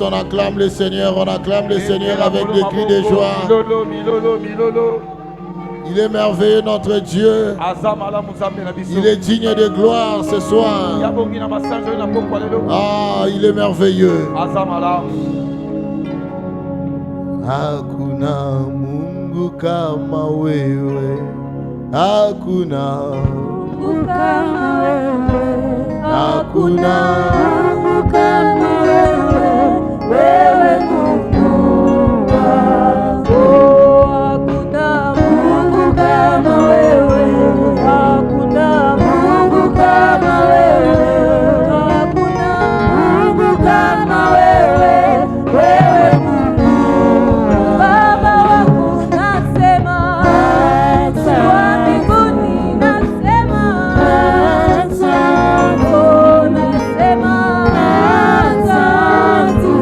on acclame le Seigneur avec des cris de joie. Il est merveilleux notre Dieu. Il est digne de gloire ce soir. Ah, il est merveilleux. Hakuna Mungu kama wewe. Hakuna Mungu kama wewe. Hakuna Mungu kama wewe. Wewe Mungu wangu. Hakuna Mungu kama wewe. Hakuna Mungu kama wewe. Hakuna Mungu kama wewe. Wewe Mungu Baba wangu nasema, wa mbinguni nasema, oh nasema asante,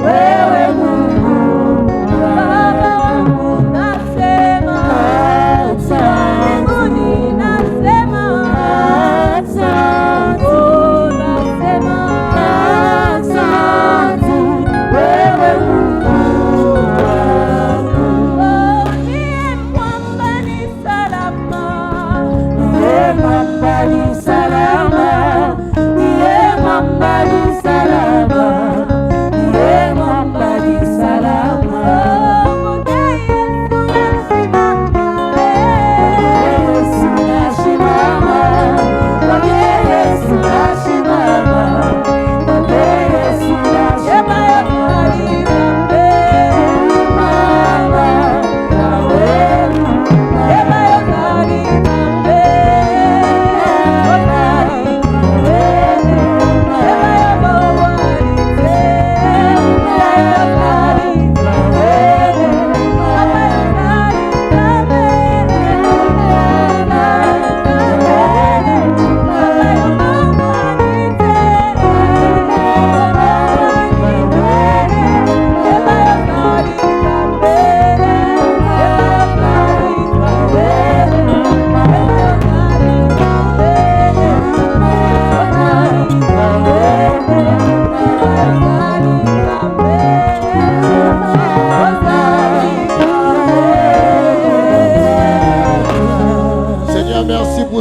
wewe Mungu Baba wangu nasema, wa mbinguni nasema asante, oh nasema asante, wewe Mungu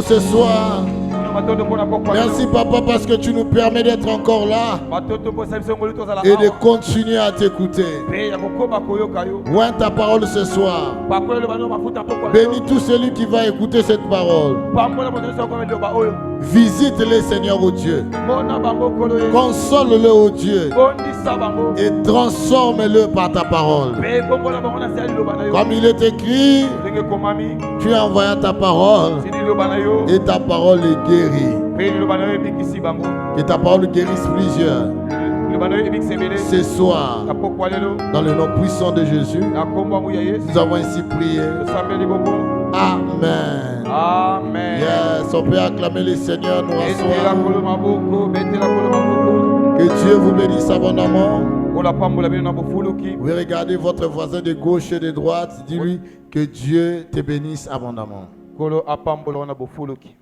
ce soir. Merci Papa parce que tu nous permets d'être encore là et de continuer à t'écouter. Oint ta parole ce soir. Bénis tout celui qui va écouter cette parole. Visite-les Seigneur au Dieu. Console-le au Dieu. Et transforme-le par ta parole. Comme il est écrit, tu as envoyé ta parole et ta parole est guérie. Que ta parole guérisse plusieurs. Ce soir, dans le nom puissant de Jésus, nous avons ainsi prié. Amen. Amen. Yes, on peut acclamer le Seigneur, nous asseoir. Que Dieu vous bénisse abondamment. Vous regardez votre voisin de gauche et de droite. Dis-lui que Dieu te bénisse abondamment.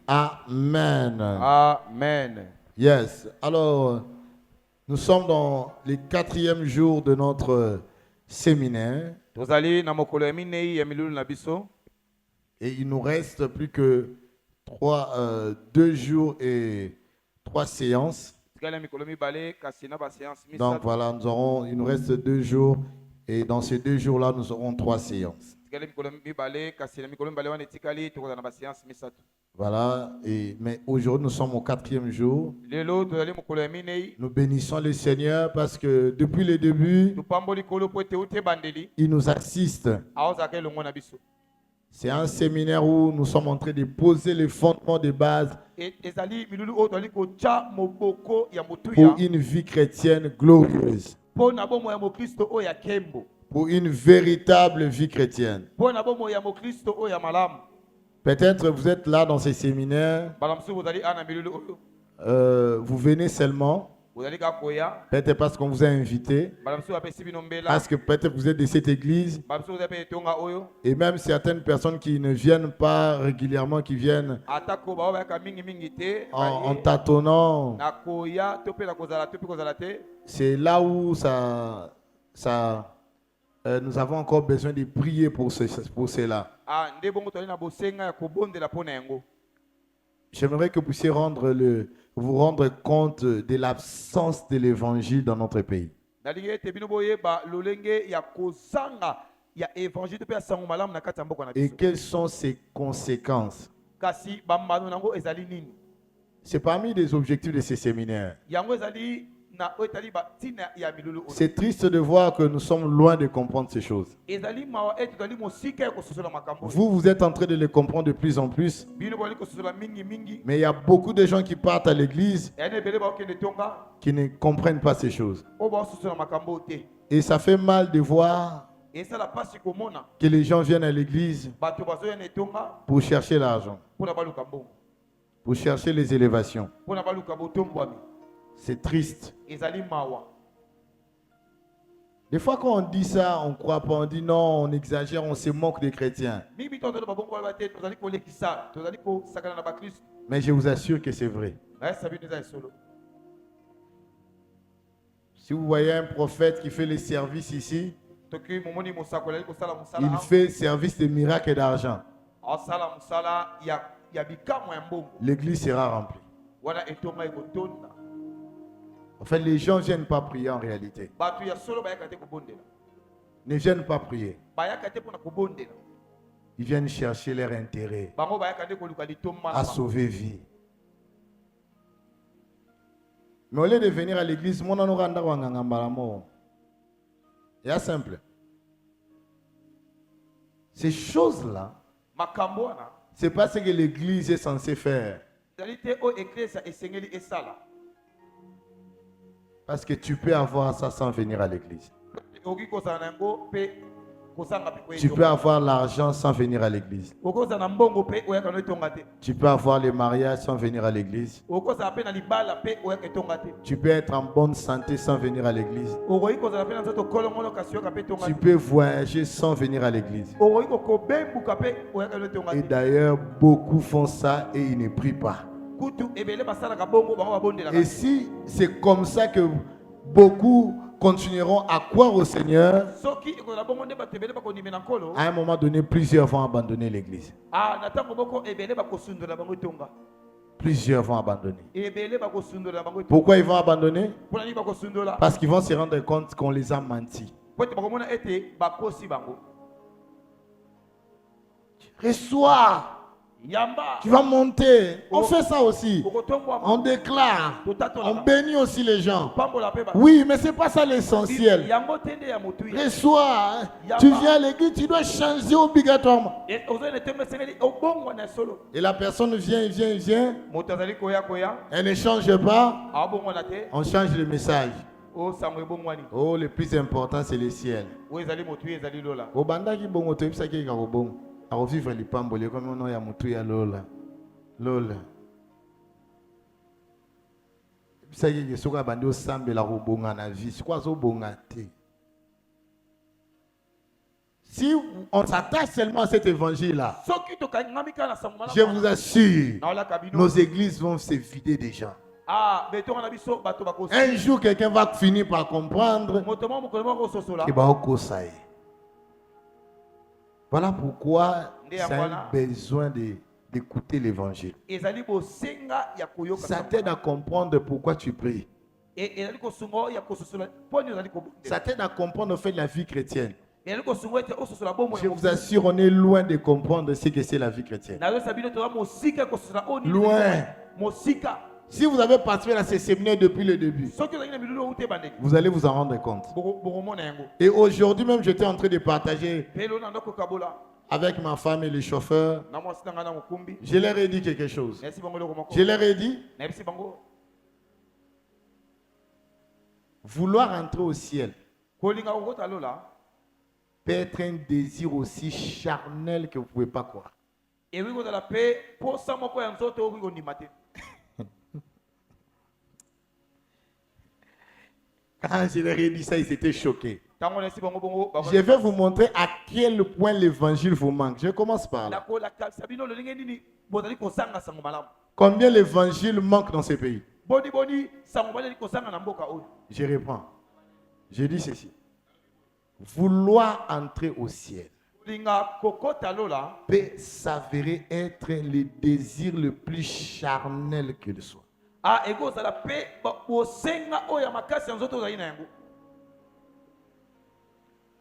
Amen. Amen. Yes. Alors, nous sommes dans le 4e jour de notre séminaire. Et il nous reste plus que 2 jours et 3 séances. Donc voilà, il nous reste 2 jours et dans ces 2 jours-là, nous aurons 3 séances. Voilà, mais aujourd'hui nous sommes au 4e jour. Nous bénissons le Seigneur parce que depuis le début, il nous assiste. C'est un séminaire où nous sommes en train de poser les fondements de base pour une vie chrétienne glorieuse. Pour une véritable vie chrétienne. Peut-être vous êtes là dans ces séminaires, vous venez seulement, Peut-être parce qu'on vous a invité. Parce que peut-être vous êtes de cette église. Et même certaines personnes qui ne viennent pas régulièrement, qui viennent en tâtonnant. C'est là où nous avons encore besoin de prier pour cela. J'aimerais que vous puissiez vous rendre compte de l'absence de l'évangile dans notre pays. Et quelles sont ses conséquences? C'est parmi les objectifs de ces séminaires. C'est triste de voir que nous sommes loin de comprendre ces choses. Vous êtes en train de les comprendre de plus en plus. Mais il y a beaucoup de gens qui partent à l'église qui ne comprennent pas ces choses. Et ça fait mal de voir que les gens viennent à l'église pour chercher l'argent, pour chercher les élévations. C'est triste. Des fois quand on dit ça, on ne croit pas, on dit non, on exagère, on se moque des chrétiens. Mais je vous assure que c'est vrai. Si vous voyez un prophète qui fait les services ici, il fait service de miracles et d'argent. L'église sera remplie. En fait, les gens ne viennent pas prier en réalité. Ne viennent pas prier. Ils viennent chercher leur intérêt à sauver vie. Mais au lieu de venir à l'église, c'est simple. Ces choses-là, c'est pas ce que l'église est censée faire. Parce que tu peux avoir ça sans venir à l'église. Tu peux avoir l'argent sans venir à l'église. Tu peux avoir le mariage sans venir à l'église. Tu peux être en bonne santé sans venir à l'église. Tu peux voyager sans venir à l'église. Et d'ailleurs, beaucoup font ça et ils ne prient pas. Et si c'est comme ça que beaucoup continueront à croire au Seigneur, à un moment donné, plusieurs vont abandonner l'église. Plusieurs vont abandonner. Pourquoi ils vont abandonner? Parce qu'ils vont se rendre compte qu'on les a menti. Reçois. Tu vas monter. On fait ça aussi. On déclare. On bénit aussi les gens. Oui, mais ce n'est pas ça l'essentiel. Reçois. Tu viens à l'église, tu dois changer obligatoirement. Et la personne vient. Elle ne change pas. On change le message. Oh, le plus important, c'est le ciel. A revivre les pamboli comme on a mutu ya lola. Ça y est, soka bandi osambe la robonga na vie. C'est quoi zo bongate? Si on s'attache seulement à cet évangile-là, je vous assure, nos églises vont se vider des gens. Un jour, quelqu'un va finir par comprendre qu'il va au Kosaï. Voilà pourquoi ça a besoin d'écouter l'évangile. Ça t'aide à comprendre pourquoi tu pries. Ça t'aide à comprendre le fait de la vie chrétienne. Je vous assure, on est loin de comprendre ce que c'est la vie chrétienne. Loin. Si vous avez participé à ces séminaires depuis le début, vous allez vous en rendre compte. Et aujourd'hui même, j'étais en train de partager avec ma femme et les chauffeurs. Je leur ai dit quelque chose. Je leur ai dit, vouloir entrer au ciel peut être un désir aussi charnel que vous ne pouvez pas croire. Quand je leur ai dit ça, ils étaient choqués. Je vais vous montrer à quel point l'évangile vous manque. Je commence par là. Combien l'évangile manque dans ces pays? Je reprends. Je dis ceci. Vouloir entrer au ciel peut s'avérer être le désir le plus charnel qu'il soit.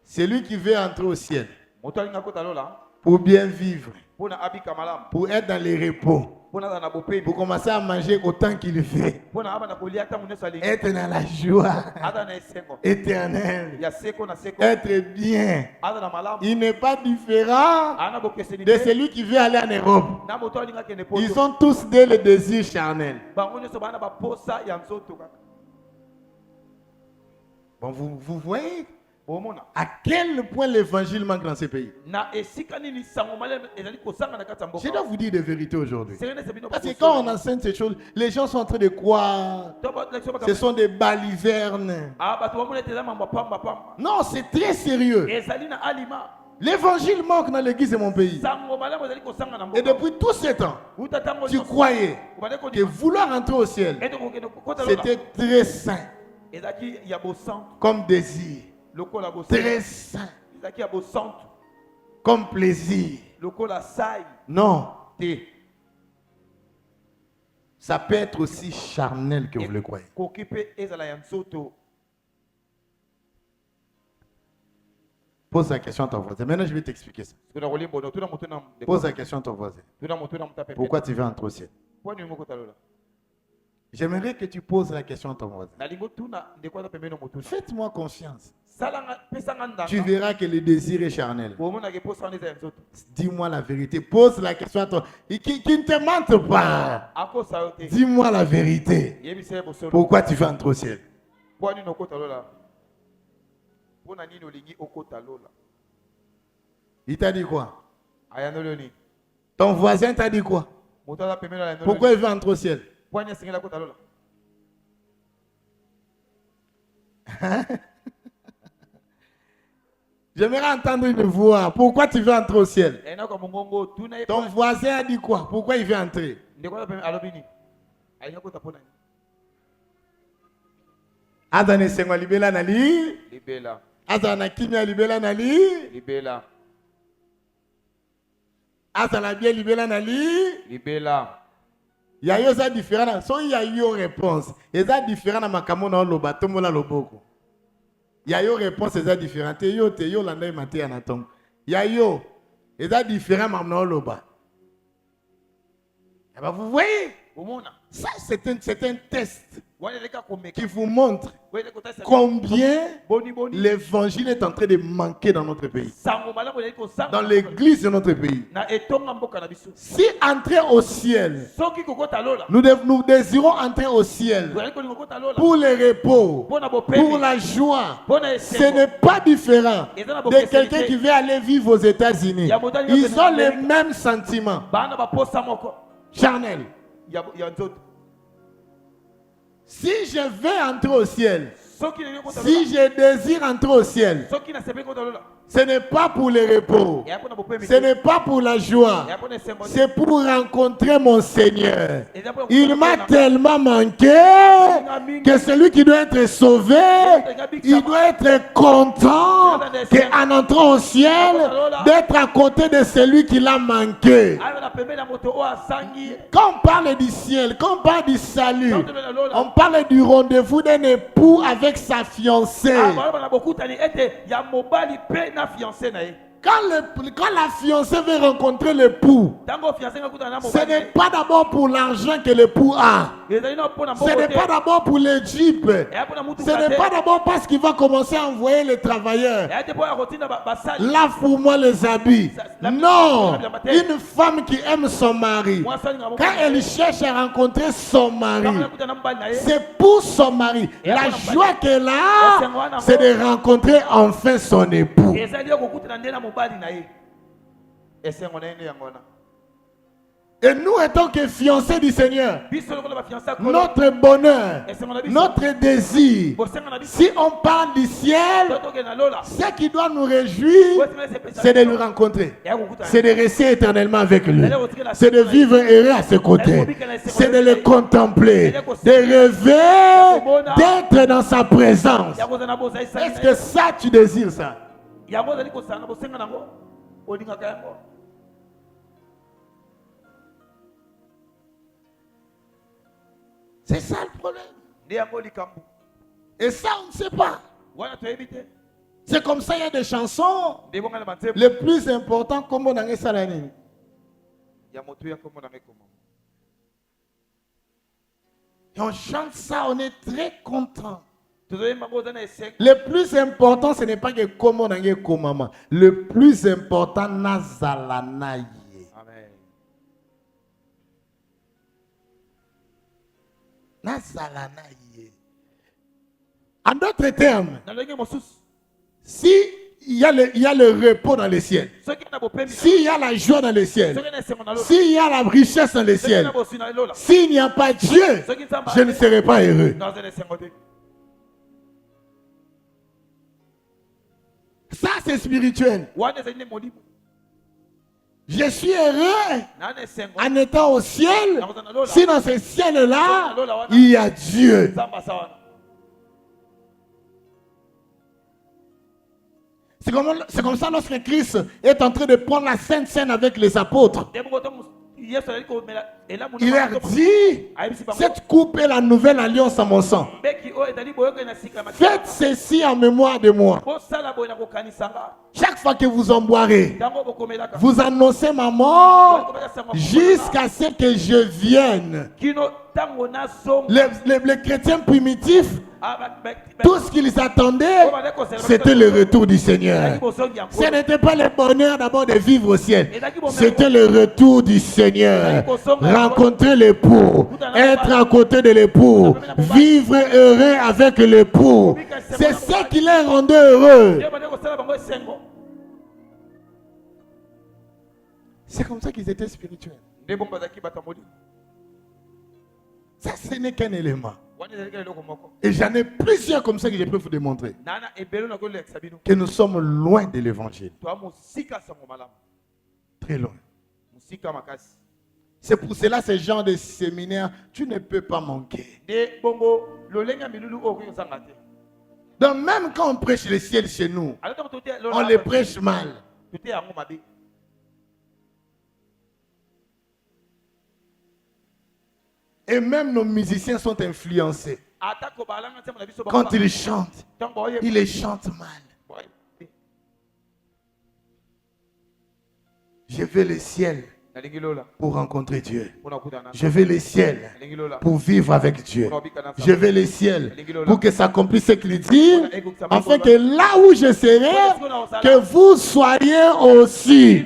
Celui qui veut entrer au ciel pour bien vivre, pour être dans les repos, pour commencer à manger autant qu'il fait, être dans la joie éternelle, être bien. Il n'est pas différent de celui qui veut aller en Europe. Ils ont tous des désirs charnels. Bon, vous voyez à quel point l'évangile manque dans ces pays. Je dois vous dire des vérités aujourd'hui. Parce que quand on enseigne ces choses, les gens sont en train de croire. Ce sont des balivernes. Non, c'est très sérieux. L'évangile manque dans l'église de mon pays. Et depuis tout ce temps, tu croyais que vouloir entrer au ciel, c'était très sain comme désir. Très sain comme plaisir. Non. Ça peut être aussi charnel que vous le croyez. Pose la question à ton voisin. Maintenant, je vais t'expliquer ça. Pose la question à ton voisin. Pourquoi tu veux entrer au ciel? J'aimerais que tu poses la question à ton voisin. Faites-moi confiance. Tu verras que le désir est charnel. Dis-moi la vérité. Pose la question à toi. Qui ne te mente pas. Dis-moi la vérité. Pourquoi tu veux entrer au ciel? Il t'a dit quoi? Ton voisin t'a dit quoi? Pourquoi il veut entrer au ciel? J'aimerais entendre une voix. Pourquoi tu veux entrer au ciel? Ton voisin a dit quoi? Pourquoi il veut entrer? Adane sengwa libela nali. Libela. Adana kimia libela nali. Libela. Adana bien libela nali. Libela. Il y a eu ça différent. So il y a eu réponse. Et ça différent na makamo na loba tomola loboko. Il y a eu réponse c'est différent. Te yo landa maté anatom. Il y a eu et ça différent na loba. Et ben vous voyez? Ça c'est un test qui vous montre combien l'évangile est en train de manquer dans notre pays. Dans l'église de notre pays. Si entrer au ciel, nous désirons entrer au ciel pour le repos, pour la joie. Ce n'est pas différent de quelqu'un qui veut aller vivre aux États-Unis. Ils ont les mêmes sentiments. Charnel. Si je veux entrer au ciel, si je désire entrer au ciel, ce n'est pas pour le repos, ce n'est pas pour la joie, c'est pour rencontrer mon Seigneur. Il m'a tellement manqué que celui qui doit être sauvé, il doit être content qu'en entrant au ciel, d'être à côté de celui qui l'a manqué. Quand on parle du ciel, quand on parle du salut, on parle du rendez-vous d'un époux avec sa fiancée. Quand la fiancée veut rencontrer l'époux, ce n'est pas d'abord pour l'argent que l'époux a. Ce n'est pas d'abord pour les jeeps. Ce n'est pas d'abord parce qu'il va commencer à envoyer les travailleurs. Là, pour moi, les habits. Non. Une femme qui aime son mari, quand elle cherche à rencontrer son mari, c'est pour son mari. La joie qu'elle a, c'est de rencontrer enfin son époux. Et nous, étant que fiancés du Seigneur, notre bonheur, notre désir, si on parle du ciel, ce qui doit nous réjouir, c'est de le rencontrer. C'est de rester éternellement avec lui. C'est de vivre heureux à ses côtés. C'est de le contempler. De rêver d'être dans sa présence. Est-ce que ça, tu désires ça? C'est ça le problème. Et ça, on ne sait pas. C'est comme ça, il y a des chansons. Le plus important, comme on a dit ça. Et on chante ça, on est très content. Le plus important, ce n'est pas que comme on a dit comment. Le plus important, Nazalanaï. En d'autres termes, si il y a le repos dans le ciel, s'il y a la joie dans le ciel, s'il y a la richesse dans le ciel, s'il n'y a pas Dieu, je ne serai pas heureux. Ça, c'est spirituel. Je suis heureux en étant au ciel. Si dans ce ciel-là, il y a Dieu. C'est comme ça lorsque Christ est en train de prendre la Sainte Seine avec les apôtres. Il leur dit, cette coupe est la nouvelle alliance à mon sang. Faites ceci en mémoire de moi. Chaque fois que vous en boirez, vous annoncez ma mort jusqu'à ce que je vienne. Les chrétiens primitifs, tout ce qu'ils attendaient, c'était le retour du Seigneur. Ce n'était pas le bonheur d'abord de vivre au ciel. C'était le retour du Seigneur. Rencontrer l'époux, être à côté de l'époux, vivre heureux avec l'époux. C'est ce qui les rendait heureux. C'est comme ça qu'ils étaient spirituels. Ça, ce n'est qu'un élément. Et j'en ai plusieurs comme ça que je peux vous démontrer. Que nous sommes loin de l'évangile. Très loin. C'est pour cela ce genre de séminaire, tu ne peux pas manquer. Donc même quand on prêche le ciel chez nous, on le prêche mal. Et même nos musiciens sont influencés. Quand ils chantent, ils les chantent mal. Je veux le ciel pour rencontrer Dieu. Je veux le ciel pour vivre avec Dieu. Je veux le ciel pour que s'accomplisse ce qu'il dit, afin que là où je serai, que vous soyez aussi.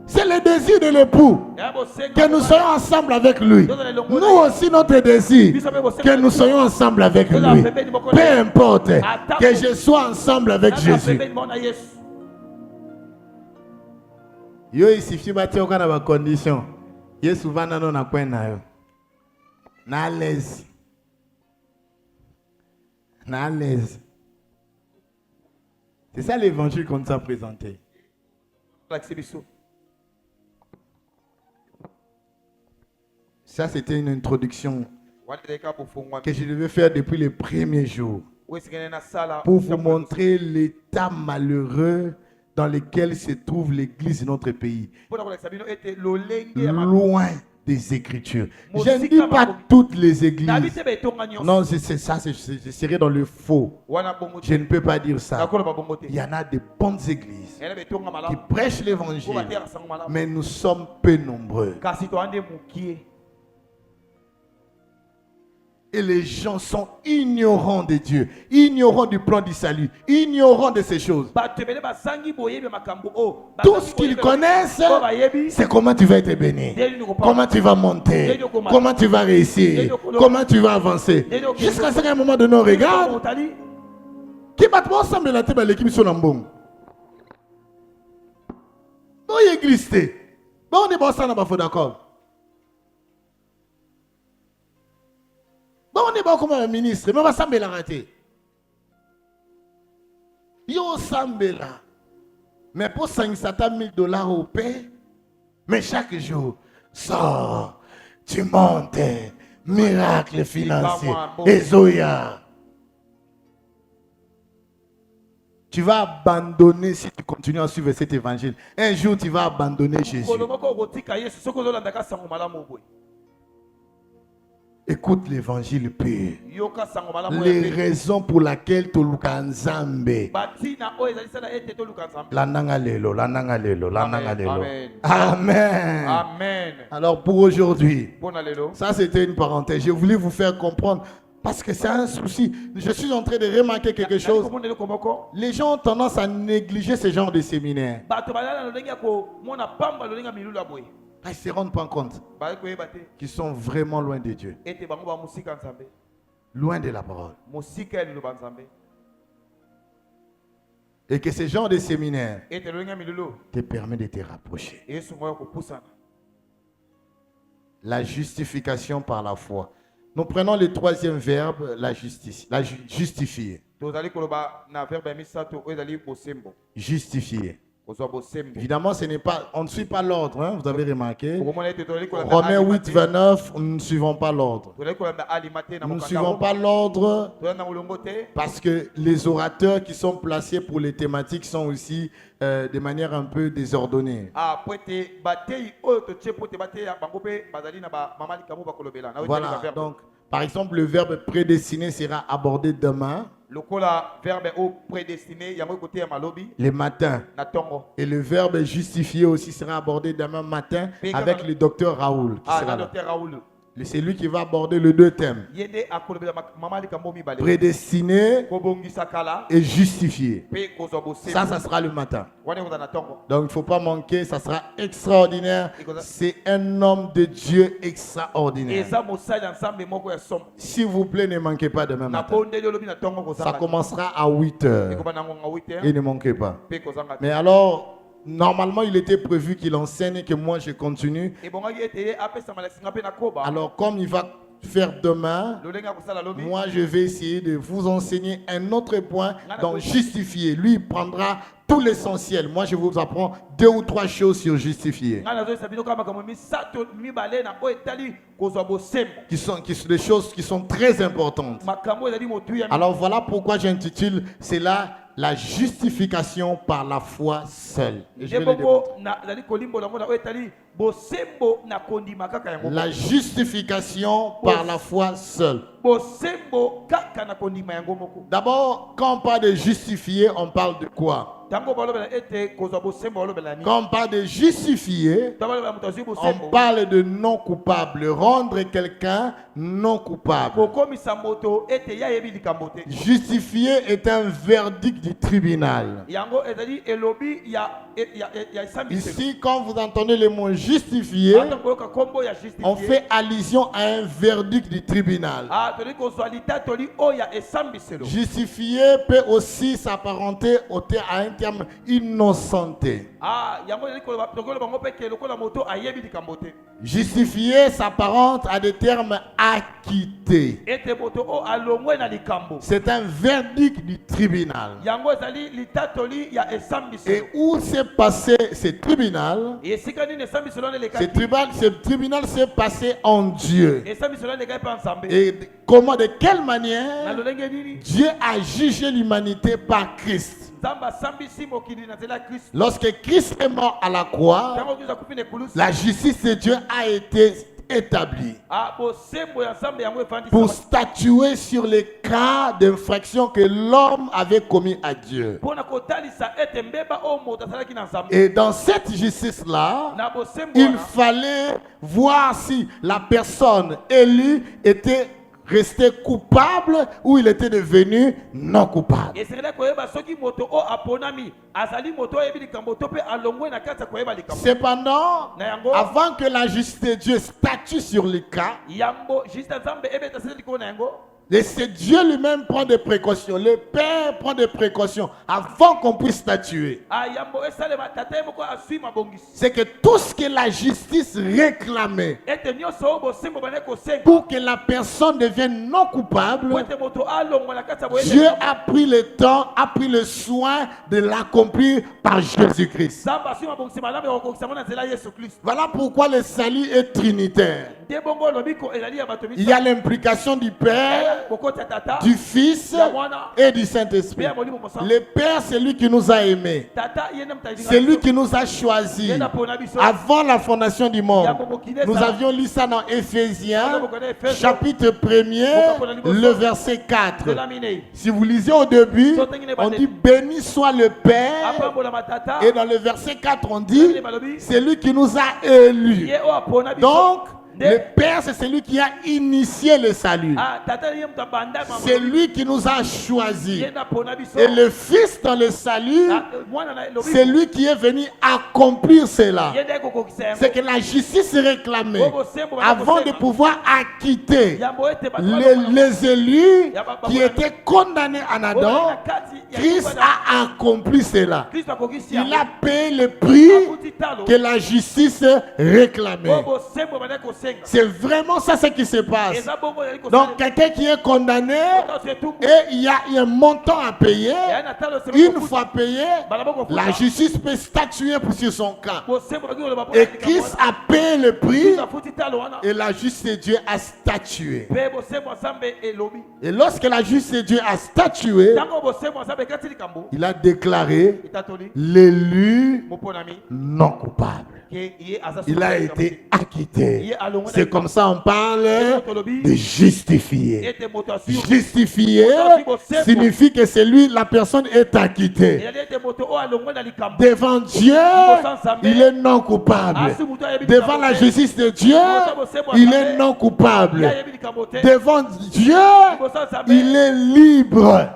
C'est le désir de l'époux, que nous soyons ensemble avec lui. Nous aussi, notre désir, que nous soyons ensemble avec lui. Peu importe, que je sois ensemble avec Jésus. Yo, il suffit de battre au condition. Yo, souvent, non, on point na yo. Na l'aise. Na l'aise. C'est ça l'évangile qu'on nous a présenté. Ça, c'était une introduction que je devais faire depuis le premier jour pour vous montrer l'état malheureux dans lequel se trouve l'église de notre pays. Loin des Écritures. Je ne dis pas toutes les églises. Non, c'est ça, je serais dans le faux. Je ne peux pas dire ça. Il y en a de bonnes églises qui prêchent l'évangile, mais nous sommes peu nombreux. Et les gens sont ignorants de Dieu, ignorants du plan du salut, ignorants de ces choses. Tout ce qu'ils connaissent, c'est comment tu vas être béni, comment tu vas monter, comment tu vas réussir, comment tu vas avancer. Jusqu'à ce qu'à un moment donné, on regarde. Qui bat ensemble la tête à l'équipe sur l'ambon. Bon, église. Bon, on est bon, ça n'a pas fait d'accord. Bon, on est bon comme un ministre, mais on va s'embêter la rater. Yo s'embêter là. Mais pour 500 $1000 au paix, mais chaque jour, sort, tu montes, miracle financier, et Zoya. Tu vas abandonner si tu continues à suivre cet évangile. Un jour, tu vas abandonner Jésus. Écoute l'évangile pur. Les raisons pour lesquelles tu as Nzambe. La nangalelo, la nangalelo, la nangalelo. Amen. Amen. Alors pour aujourd'hui, ça c'était une parenthèse. Je voulais vous faire comprendre. Parce que c'est un souci. Je suis en train de remarquer quelque chose. Les gens ont tendance à négliger ce genre de séminaire. Ils ne se rendent pas compte qu'ils sont vraiment loin de Dieu. Loin de la parole. Et que ce genre de séminaire te permet de te rapprocher. La justification par la foi. Nous prenons le troisième verbe, la justice, justifier. Justifier. Évidemment, ce n'est pas, on ne suit pas l'ordre, hein, vous avez remarqué. Romains 8, 29, nous ne suivons pas l'ordre. Nous ne suivons pas l'ordre parce que les orateurs qui sont placés pour les thématiques sont aussi de manière un peu désordonnée. Voilà, donc, par exemple, le verbe prédestiné sera abordé demain. Le matin. Et le verbe justifié aussi sera abordé demain matin avec le docteur Raoul. C'est lui qui va aborder les deux thèmes. Prédestiné et justifié. Ça sera le matin. Donc il ne faut pas manquer, ça sera extraordinaire. C'est un homme de Dieu extraordinaire. S'il vous plaît, ne manquez pas demain matin. Ça commencera à 8h. Et ne manquez pas. Mais alors, normalement, il était prévu qu'il enseigne et que moi je continue. Alors, comme il va faire demain, moi je vais essayer de vous enseigner un autre point, donc justifier. Lui, il prendra tout l'essentiel. Moi, je vous apprends 2 ou 3 choses sur justifier. Qui sont des choses qui sont très importantes. Alors, voilà pourquoi j'intitule cela la justification par la foi seule. Et je vais le démontrer. La justification par la foi seule. D'abord, quand on parle de justifier, on parle de quoi? Quand on parle de justifier, on parle de non coupable. Rendre quelqu'un non coupable. Justifier est un verdict du tribunal. Ici, quand vous entendez le mot justifier, on fait allusion à un verdict du tribunal. Justifier peut aussi s'apparenter à un terme innocenté. Justifier s'apparente à des termes acquittés. C'est un verdict du tribunal. Et où s'est passé ce tribunal? Ce tribunal s'est passé en Dieu. Et comment, de quelle manière Dieu a jugé l'humanité par Christ? Lorsque Christ est mort à la croix, la justice de Dieu a été établie pour statuer sur les cas d'infraction que l'homme avait commis à Dieu. Et dans cette justice-là, il fallait voir si la personne élue était resté coupable ou il était devenu non coupable. Cependant, avant que la justice de Dieu statue sur les cas, Et c'est Dieu lui-même prend des précautions. Le Père prend des précautions avant qu'on puisse statuer. C'est que tout ce que la justice réclamait pour que la personne devienne non coupable, Dieu a pris le temps, a pris le soin de l'accomplir par Jésus-Christ. Voilà pourquoi le salut est trinitaire. Il y a l'implication du Père, du Fils et du Saint-Esprit. Le Père, c'est lui qui nous a aimés. C'est lui qui nous a choisis. Avant la fondation du monde. Nous avions lu ça dans Éphésiens, chapitre 1er, le verset 4. Si vous lisez au début, on dit béni soit le Père. Et dans le verset 4, on dit c'est lui qui nous a élus. Donc, le Père, c'est celui qui a initié le salut. C'est lui qui nous a choisis. Et le Fils dans le salut, c'est lui qui est venu accomplir cela. C'est que la justice réclamée avant de pouvoir acquitter les élus qui étaient condamnés en Adam. Christ a accompli cela. Il a payé le prix que la justice réclamait. C'est vraiment ça ce qui se passe. Donc quelqu'un qui est condamné et il y a un montant à payer. Une fois payé, la justice peut statuer sur son cas. Et Christ a payé le prix et la justice de Dieu a statué. Et lorsque la justice de Dieu a statué, il a déclaré l'élu non coupable. Il a été acquitté. C'est comme ça on parle de justifié. Justifié signifie que c'est lui, la personne est acquittée. Devant Dieu, il est non coupable. Devant la justice de Dieu, il est non coupable. Devant Dieu, il est libre.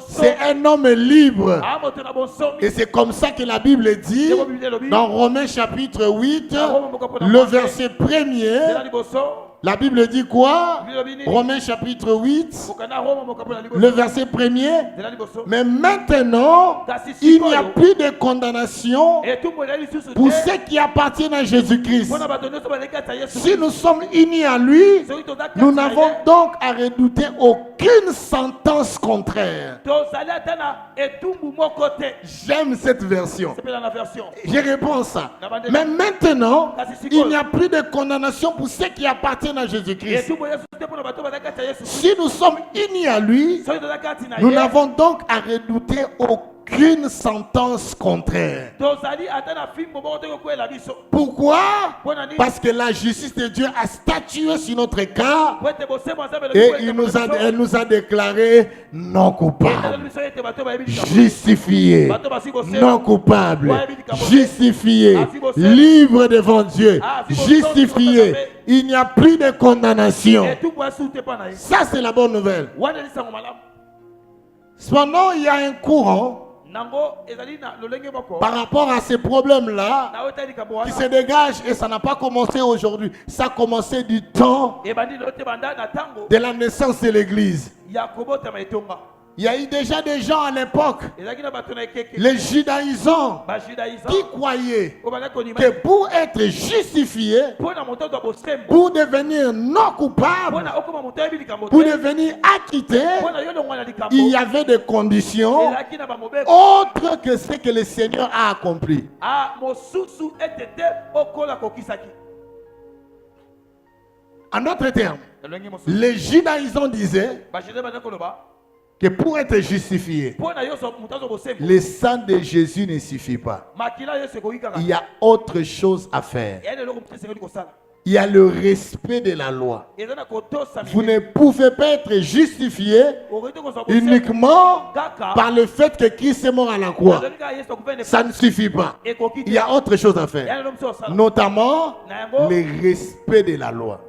C'est un homme libre. Et c'est comme ça que la Bible dit dans Romains chapitre 8, le verset 1er. La Bible dit quoi? Romains chapitre 8, le verset 1er. Mais maintenant, il n'y a plus de condamnation pour ceux qui appartiennent à Jésus-Christ. Si nous sommes unis à lui, nous n'avons donc à redouter aucune sentence contraire. J'aime cette version. Je réponds ça. Mais maintenant, il n'y a plus de condamnation pour ceux qui appartiennent à Jésus-Christ. Si nous sommes unis à lui, nous n'avons donc à redouter aucune sentence contraire. Pourquoi? Parce que la justice de Dieu a statué sur notre cas et elle nous a déclaré non coupable, justifié, non coupable, justifié, libre devant Dieu, justifié. Il n'y a plus de condamnation. Ça, c'est la bonne nouvelle. Cependant, il y a un courant par rapport à ces problèmes-là qui se dégagent, et ça n'a pas commencé aujourd'hui. Ça a commencé du temps de la naissance de l'Église. Il y a eu déjà des gens à l'époque, les judaïsants, qui croyaient que pour être justifié, pour devenir non coupable, pour devenir acquitté, il y avait des conditions autres que ce que le Seigneur a accompli. En d'autres termes, les judaïsants disaient que pour être justifié, le sang de Jésus ne suffit pas. Il y a autre chose à faire. Il y a le respect de la loi. Vous ne pouvez pas être justifié uniquement par le fait que Christ est mort à la croix. Ça ne suffit pas. Il y a autre chose à faire. Notamment le respect de la loi.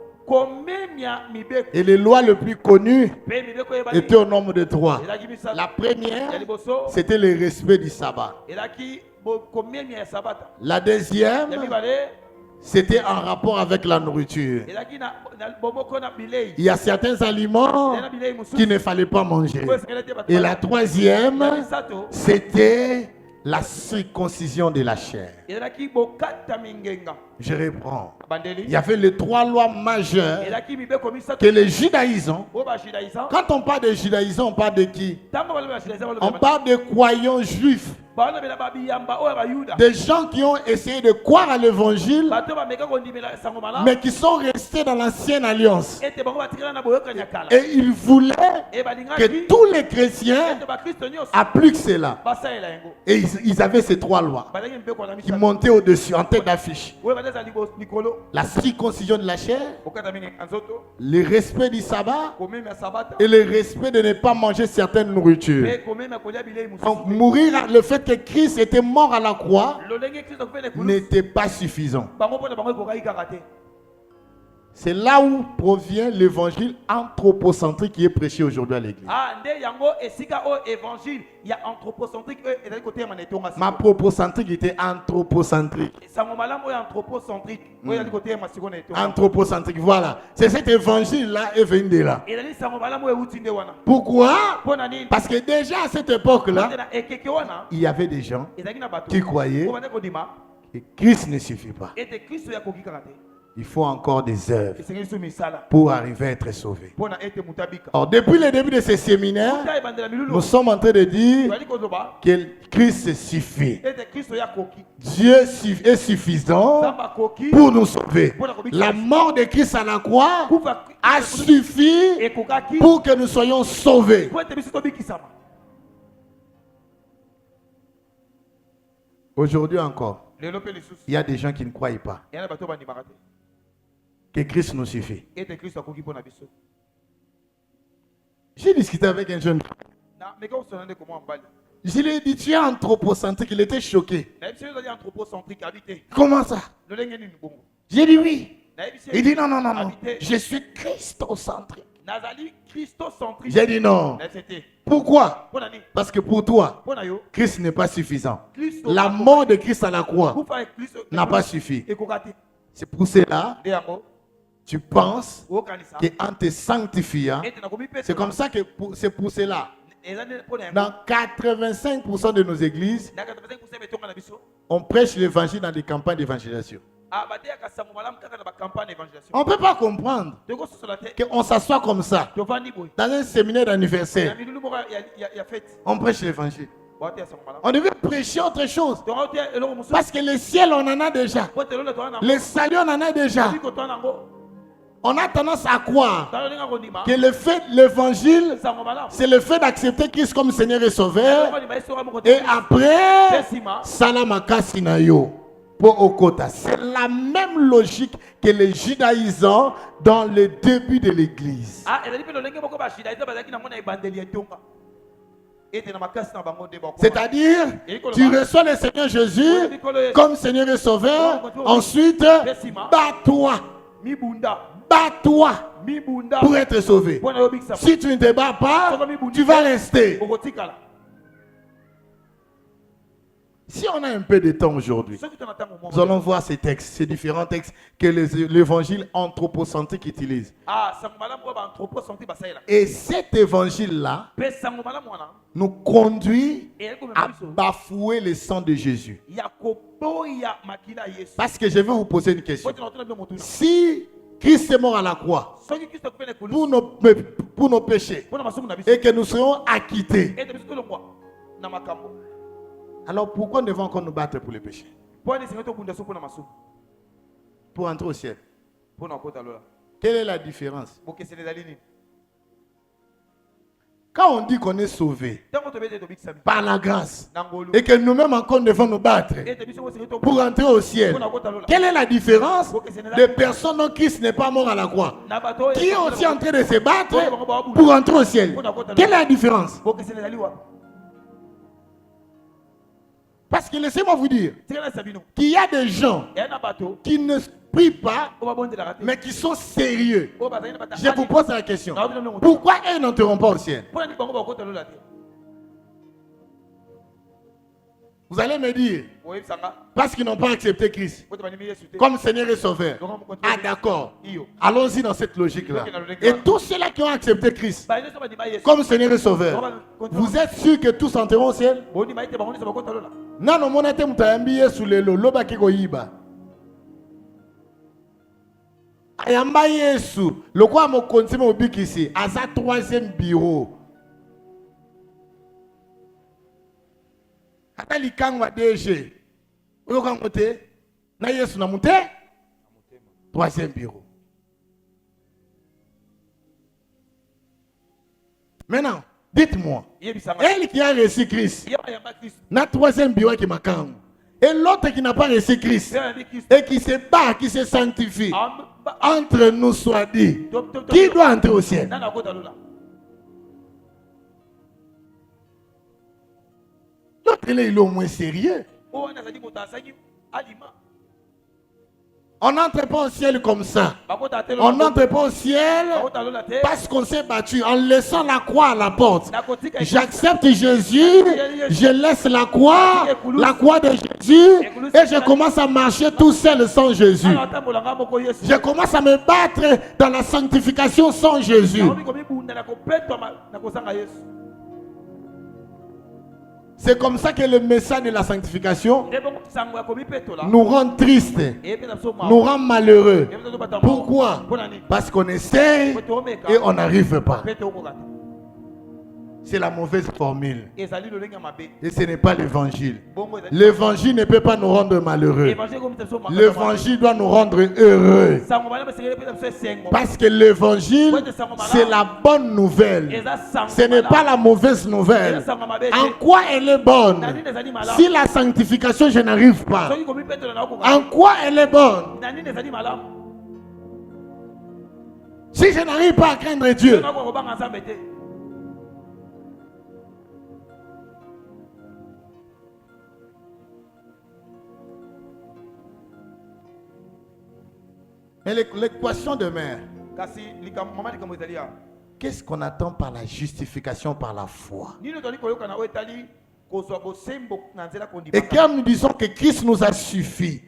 Et les lois les plus connues étaient au nombre de 3. La première, c'était le respect du sabbat. La deuxième, c'était en rapport avec la nourriture. Il y a certains aliments qu'il ne fallait pas manger. Et la troisième, c'était la circoncision de la chair. Je reprends. Il y avait les 3 lois majeures que les judaïsmes ont. Quand on parle de judaïsme, on parle de qui? On parle de croyants juifs. Des gens qui ont essayé de croire à l'évangile, mais qui sont restés dans l'ancienne alliance. Et ils voulaient que tous les chrétiens appliquent cela. Et ils avaient ces 3 lois qui montaient au-dessus, en tête d'affiche. La circoncision de la chair, le respect du sabbat et le respect de ne pas manger certaines nourritures. Donc mourir, le fait que Christ était mort à la croix n'était pas suffisant. C'est là où provient l'évangile anthropocentrique qui est prêché aujourd'hui à l'église. Ma propocentrique était anthropocentrique. Anthropocentrique, voilà. C'est cet évangile-là est venu de là. Pourquoi? Parce que déjà à cette époque-là, il y avait des gens qui croyaient que Christ ne suffit pas. Il faut encore des œuvres pour arriver à être sauvé. Or, depuis le début de ce séminaire, nous sommes en train de dire que Christ suffit. Dieu est suffisant pour nous sauver. La mort de Christ à la croix a suffi pour que nous soyons sauvés. Aujourd'hui encore, il y a des gens qui ne croient pas que Christ nous suffit. J'ai discuté avec un jeune. Je lui ai dit, tu es anthropocentrique. Il était choqué. Comment ça? J'ai dit oui. Il dit non, non, non, non. Je suis christocentrique. J'ai dit non. Pourquoi? Parce que pour toi, Christ n'est pas suffisant. La mort de Christ à la croix n'a pas suffi. C'est pour cela tu penses qu'en te sanctifiant, c'est comme ça que c'est pour cela. Dans 85% de nos églises, on prêche l'évangile dans des campagnes d'évangélisation. On ne peut pas comprendre qu'on s'assoit comme ça dans un séminaire d'anniversaire. On prêche l'évangile. On devait prêcher autre chose. Parce que le ciel, on en a déjà. Le salut, on en a déjà. On a tendance à croire que le fait de l'évangile, c'est le fait d'accepter Christ comme Seigneur et Sauveur. Et après, Salamaka Sinayo. C'est la même logique que les judaïsants dans le début de l'église. C'est-à-dire, tu reçois le Seigneur Jésus comme Seigneur et Sauveur. Ensuite, bats-toi. Bats-toi pour être sauvé. Si tu ne te bats pas, tu vas rester. Si on a un peu de temps aujourd'hui, nous allons voir ces textes, ces différents textes que l'évangile anthropocentrique utilise. Et cet évangile-là nous conduit à bafouer le sang de Jésus. Parce que je vais vous poser une question. Si Christ est mort à la croix pour nos péchés et que nous serons acquittés, alors pourquoi nous devons encore nous battre pour les péchés? Pour entrer au ciel. Quelle est la différence? Quand on dit qu'on est sauvé par la grâce et que nous-mêmes encore devons nous battre pour entrer au ciel, quelle est la différence des personnes dont Christ n'est pas mort à la croix, qui est aussi en train de se battre pour entrer au ciel? Quelle est la différence? Parce que laissez-moi vous dire qu'il y a des gens qui ne prient pas, mais qui sont sérieux. Je vous pose la question. Pourquoi eux n'entreront pas au ciel? Vous allez me dire, parce qu'ils n'ont pas accepté Christ comme Seigneur et Sauveur. Ah d'accord, allons-y dans cette logique-là. Et tous ceux-là qui ont accepté Christ comme Seigneur et Sauveur, vous êtes sûr que tous entreront au ciel? Non, non, mon athème t'a envoyé sous les lots, l'oba qui goyiba. Ayamba Yesu, le quoi mon continue au bic ici, à sa troisième bureau. Atali kangwa DG. Oyo kangote, na Yesu na monte. Troisième bureau. Maintenant, dites-moi, elle qui a reçu Christ, na troisième bureau qui m'a kangwa. Et l'autre qui n'a pas reçu Christ et qui se bat, qui se sanctifie, entre nous soit dit, qui doit entrer au ciel? L'autre il est au moins sérieux. On n'entre pas au ciel comme ça. On n'entre pas au ciel parce qu'on s'est battu en laissant la croix à la porte. J'accepte Jésus, je laisse la croix de Jésus et je commence à marcher tout seul sans Jésus. Je commence à me battre dans la sanctification sans Jésus. C'est comme ça que le message de la sanctification nous rend tristes, nous rend malheureux. Pourquoi? Parce qu'on essaie et on n'arrive pas. C'est la mauvaise formule. Et ce n'est pas l'évangile. L'évangile ne peut pas nous rendre malheureux. L'évangile doit nous rendre heureux. Parce que l'évangile, c'est la bonne nouvelle. Ce n'est pas la mauvaise nouvelle. En quoi elle est bonne? Si la sanctification, je n'arrive pas. En quoi elle est bonne? Si je n'arrive pas à craindre Dieu. Mais l'équation de mer, qu'est-ce qu'on attend par la justification par la foi? Et quand nous disons que Christ nous a suffi,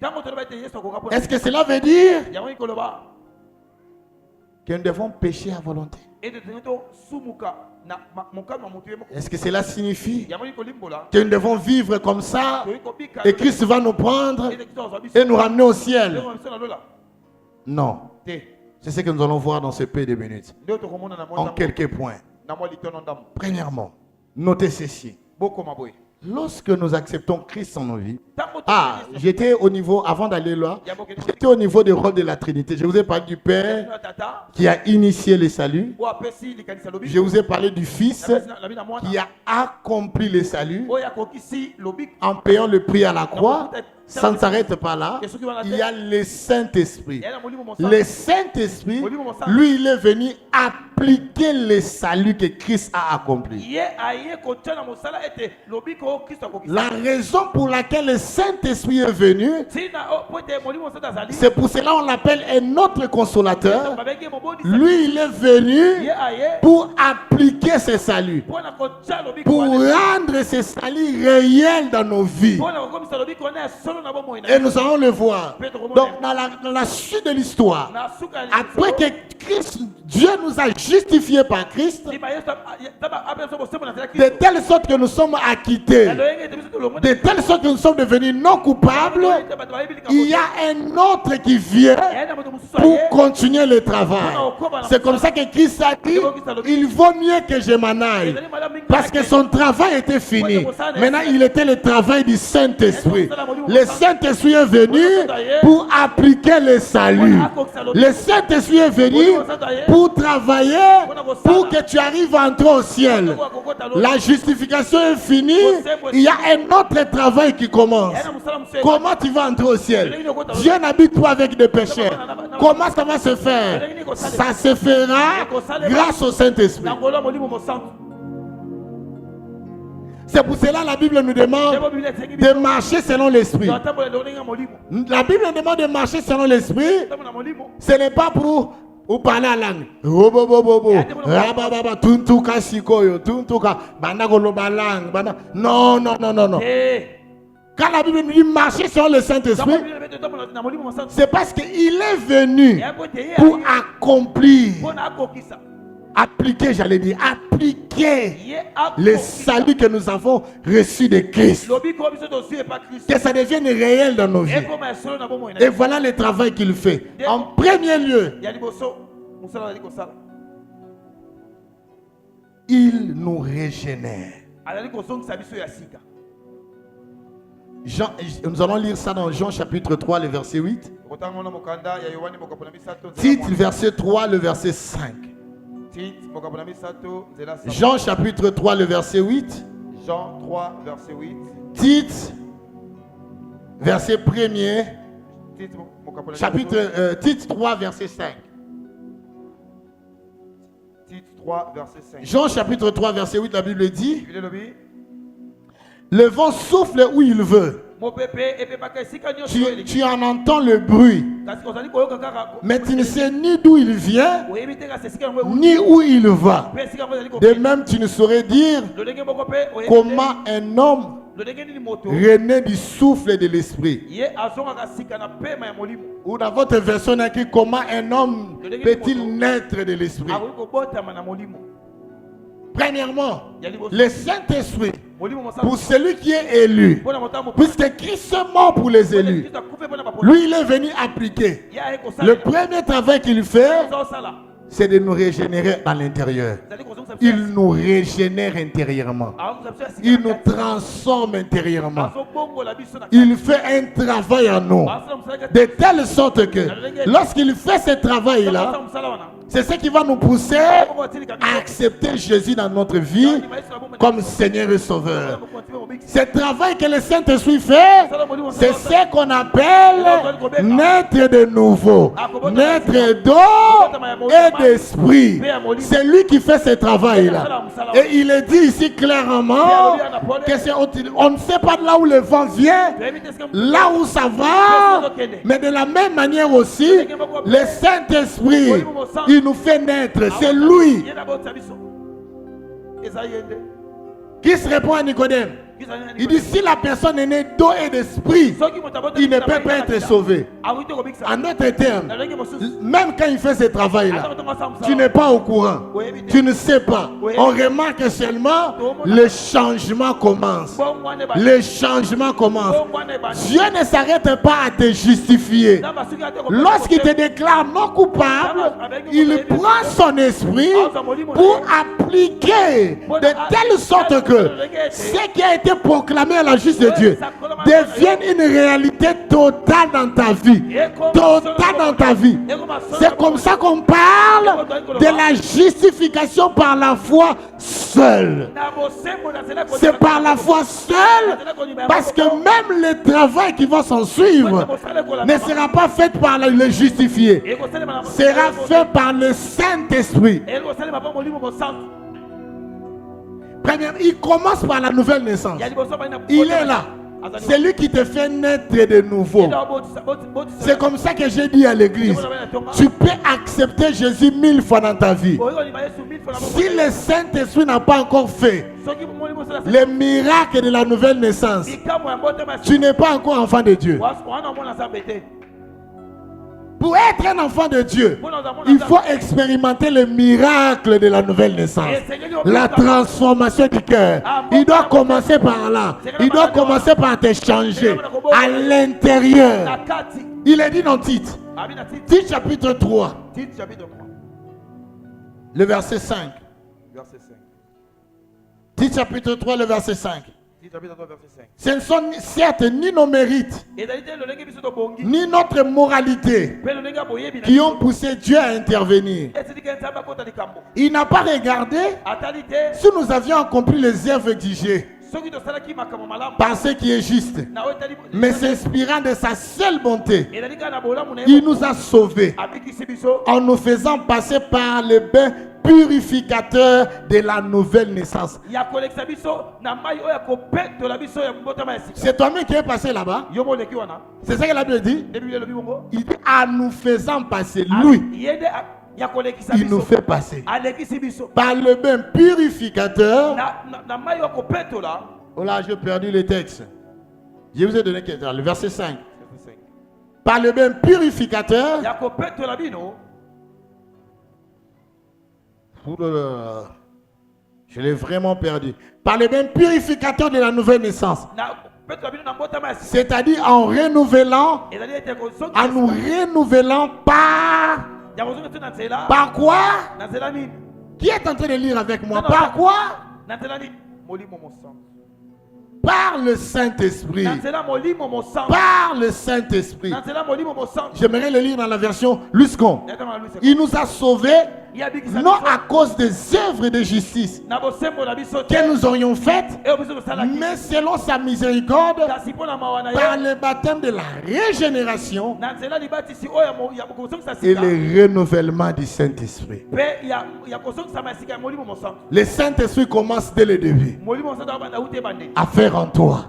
est-ce que cela veut dire que nous devons pécher à volonté? Est-ce que cela signifie que nous devons vivre comme ça et Christ va nous prendre et nous ramener au ciel? Non. C'est ce que nous allons voir dans ce peu de minutes. En quelques points. Premièrement, notez ceci. Lorsque nous acceptons Christ en nos vies, j'étais au niveau, avant d'aller là, j'étais au niveau du rôle de la Trinité. Je vous ai parlé du Père qui a initié le salut. Je vous ai parlé du Fils qui a accompli le salut en payant le prix à la croix. Ça ne s'arrête pas là. Il y a le Saint-Esprit. Le Saint-Esprit, lui, il est venu appliquer le salut que Christ a accompli. La raison pour laquelle le Saint-Esprit est venu, c'est pour cela qu'on l'appelle un autre consolateur. Lui, il est venu pour appliquer ce salut, pour rendre ce salut réel dans nos vies. Et nous allons le voir. Donc, dans la suite de l'histoire, après que Christ, Dieu nous a justifiés par Christ, de telle sorte que nous sommes acquittés, de telle sorte que nous sommes devenus non coupables, il y a un autre qui vient pour continuer le travail. C'est comme ça que Christ a dit, il vaut mieux que je m'en aille. Parce que son travail était fini. Maintenant, il était le travail du Saint-Esprit. Le Saint-Esprit est venu pour appliquer le salut. Le Saint-Esprit est venu pour travailler, pour que tu arrives à entrer au ciel. La justification est finie. Il y a un autre travail qui commence. Comment tu vas entrer au ciel? Dieu n'habite pas avec des pécheurs. Comment ça va se faire? Ça se fera grâce au Saint-Esprit. C'est pour cela que la Bible nous demande de marcher selon l'esprit. La Bible nous demande de marcher selon l'esprit. Ce n'est pas pour parler la langue. Non, non, non, non, non. Quand la Bible nous dit marcher sur le Saint-Esprit, c'est parce qu'il est venu pour accomplir, appliquer, j'allais dire, appliquer le salut que nous avons reçu de Christ. Que ça devienne réel dans nos vies. Et voilà le travail qu'il fait. En premier lieu, il nous régénère. Nous allons lire ça dans Jean chapitre 3, le verset 8. Titre, verset 3, le verset 5. Jean chapitre 3, le verset 8. Jean 3, verset 8. Titre, verset 1er. Titre 3, verset 5. Titre 3, verset 5. Jean chapitre 3, verset 8, la Bible dit: le vent souffle où il veut. Tu en entends le bruit, mais tu ne sais ni d'où il vient, ni où il va. De même, tu ne saurais dire comment un homme renaît du souffle et de l'esprit. Ou dans votre version, on a écrit comment un homme peut-il naître de l'esprit. Premièrement, le Saint-Esprit, pour celui qui est élu, puisque Christ est mort pour les élus, lui il est venu appliquer. Le premier travail qu'il fait, c'est de nous régénérer à l'intérieur. Il nous régénère intérieurement. Il nous transforme intérieurement. Il fait un travail en nous, de telle sorte que lorsqu'il fait ce travail-là, c'est ce qui va nous pousser à accepter Jésus dans notre vie comme Seigneur et Sauveur. Ce travail que le Saint-Esprit fait, c'est ce qu'on appelle naître de nouveau, naître d'eau et d'esprit. C'est lui qui fait ce travail-là. Et il est dit ici clairement que on ne sait pas de là où le vent vient, là où ça va, mais de la même manière aussi, le Saint-Esprit, il nous fait naître. C'est lui qui se répond à Nicodème. Il dit: si la personne est née d'eau et d'esprit, il ne peut pas être sauvé. En d'autres termes, même quand il fait ce travail-là, tu n'es pas au courant, tu ne sais pas. On remarque seulement le changement commence. Le changement commence. Dieu ne s'arrête pas à te justifier. Lorsqu'il te déclare non coupable, il prend son esprit pour appliquer de telle sorte que ce qui a été proclamé à la justice de Dieu devienne une réalité totale dans ta vie. Totale dans ta vie. C'est comme ça qu'on parle de la justification par la foi seule. C'est par la foi seule, parce que même le travail qui va s'en suivre ne sera pas fait par le justifié, sera fait par le Saint-Esprit. Premièrement, il commence par la nouvelle naissance. Il est là. C'est lui qui te fait naître de nouveau. C'est comme ça que j'ai dit à l'église: tu peux accepter Jésus 1000 fois dans ta vie. Si le Saint-Esprit n'a pas encore fait le miracle de la nouvelle naissance, tu n'es pas encore enfant de Dieu. Pour être un enfant de Dieu, il faut expérimenter le miracle de la nouvelle naissance. La transformation du cœur. Il doit commencer par là. Il doit commencer par te changer à l'intérieur. Il est dit dans Tite. Tite chapitre 3. Le verset 5. Tite chapitre 3, le verset 5. Ce ne sont certes ni nos mérites, ni notre moralité qui ont poussé Dieu à intervenir. Il n'a pas regardé si nous avions accompli les œuvres exigées par ce qui est juste, mais s'inspirant de sa seule bonté, il nous a sauvés en nous faisant passer par le bain purificateur de la nouvelle naissance. C'est toi-même qui es passé là-bas. C'est ça que la Bible dit. Il dit en nous faisant passer. Lui, il nous fait passer par le bain purificateur. Oh là, j'ai perdu le texte. Je vous ai donné le verset 5. Par le même purificateur. Je l'ai vraiment perdu. Par le même purificateur de la nouvelle naissance. C'est-à-dire en nous renouvelant par quoi? Qui est en train de lire avec moi? Par quoi? Par le Saint-Esprit. Par le Saint-Esprit. J'aimerais le lire dans la version Luscon. Il nous a sauvés non à cause des œuvres de justice que nous aurions faites, mais selon sa miséricorde, par le baptême de la régénération et le renouvellement du Saint-Esprit. Le Saint-Esprit commence dès le début à faire en toi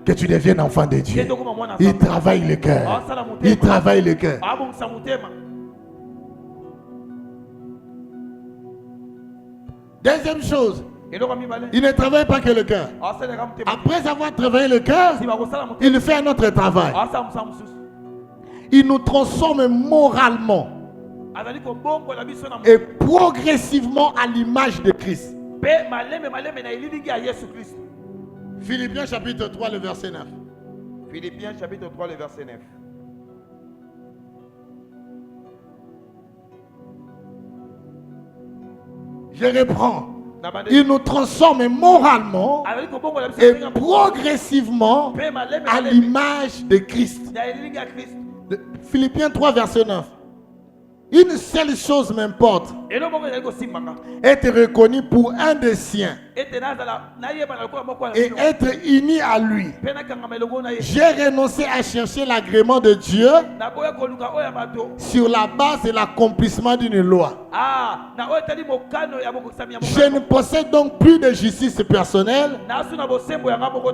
que tu deviennes enfant de Dieu. Il travaille le cœur. Il travaille le cœur. Deuxième chose, il ne travaille pas que le cœur. Après avoir travaillé le cœur, il fait un autre travail. Il nous transforme moralement et progressivement à l'image de Christ. Philippiens chapitre 3, le verset 9. Philippiens chapitre 3, le verset 9. Je reprends. Il nous transforme moralement et progressivement à l'image de Christ. Philippiens 3, verset 9. Une seule chose m'importe: être reconnu pour un des siens et être uni à lui. J'ai renoncé à chercher l'agrément de Dieu sur la base de l'accomplissement d'une loi. Je ne possède donc plus de justice personnelle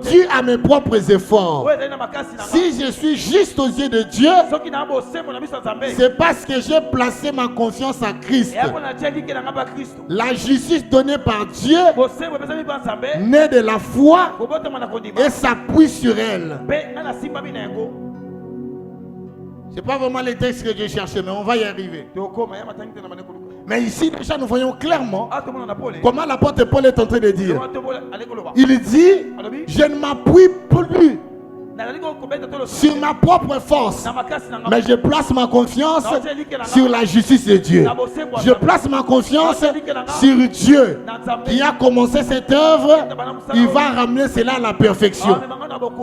due à mes propres efforts. Si je suis juste aux yeux de Dieu, c'est parce que j'ai placé ma confiance à Christ. La justice donnée par Dieu naît de la foi et s'appuie sur elle. C'est pas vraiment les textes que j'ai cherché, mais on va y arriver. Mais ici déjà nous voyons clairement comment l'apôtre Paul est en train de dire. Il dit: je ne m'appuie plus sur ma propre force, mais je place ma confiance sur la justice de Dieu. Je place ma confiance sur Dieu qui a commencé cette œuvre. Il va ramener cela à la perfection.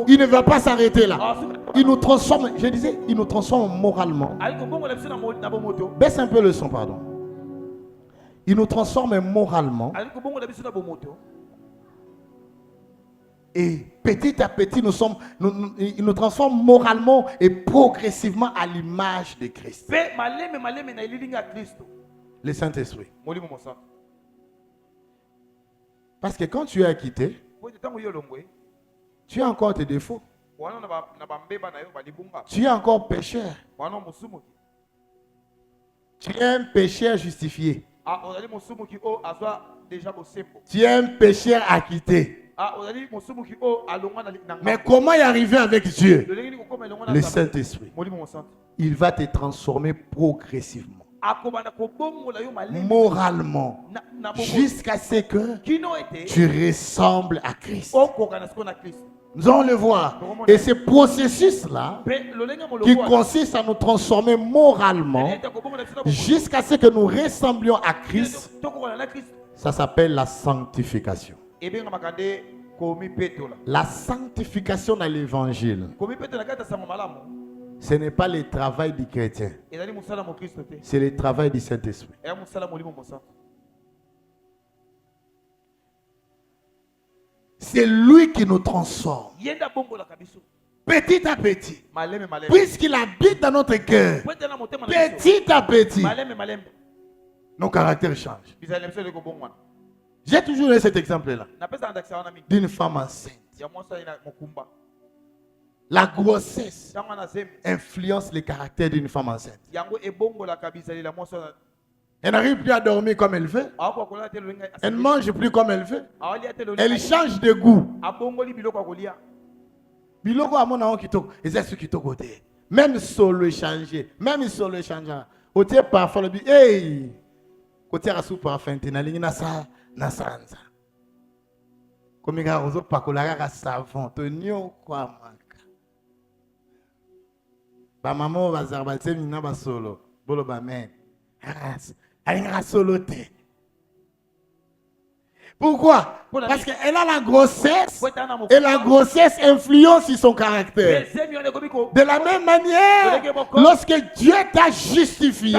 Il ne va pas s'arrêter là. Il nous transforme, je disais, il nous transforme moralement. Baisse un peu le son, pardon. Il nous transforme moralement. Et petit à petit, il nous transforme moralement et progressivement à l'image de Christ. Le Saint-Esprit. Parce que quand tu es acquitté, tu as encore tes défauts. Tu es encore pécheur. Tu es un pécheur justifié. Tu es un pécheur acquitté. Mais comment y arriver avec Dieu? Le Saint-Esprit. Il va te transformer progressivement, moralement, jusqu'à ce que tu ressembles à Christ. Nous allons le voir. Et ce processus-là, qui consiste à nous transformer moralement, jusqu'à ce que nous ressemblions à Christ, ça s'appelle la sanctification. La sanctification dans l'évangile, ce n'est pas le travail du chrétien, c'est le travail du Saint-Esprit. C'est lui qui nous transforme petit à petit, puisqu'il habite dans notre cœur. Petit à petit, nos caractères changent. J'ai toujours eu cet exemple-là d'une femme enceinte. La grossesse influence le caractère d'une femme enceinte. Elle n'arrive plus à dormir comme elle veut. Elle ne mange plus comme elle veut. Elle change de goût. Biloko à mon amour qui toque. Et c'est ce qui toque côté. Même solo échanger. Même solo échanger. Côté parfois le but. Hey! Côté à soupe en fin. T'es na ça. Na sanza. Comme il y a un autre pacolara à savon. Tonio quoi manque. Ba maman va zarbater mina ba solo. Bolo ba men. Elle a solo té. Pourquoi? Parce qu'elle a la grossesse et la grossesse influence sur son caractère. De la même manière, lorsque Dieu t'a justifié,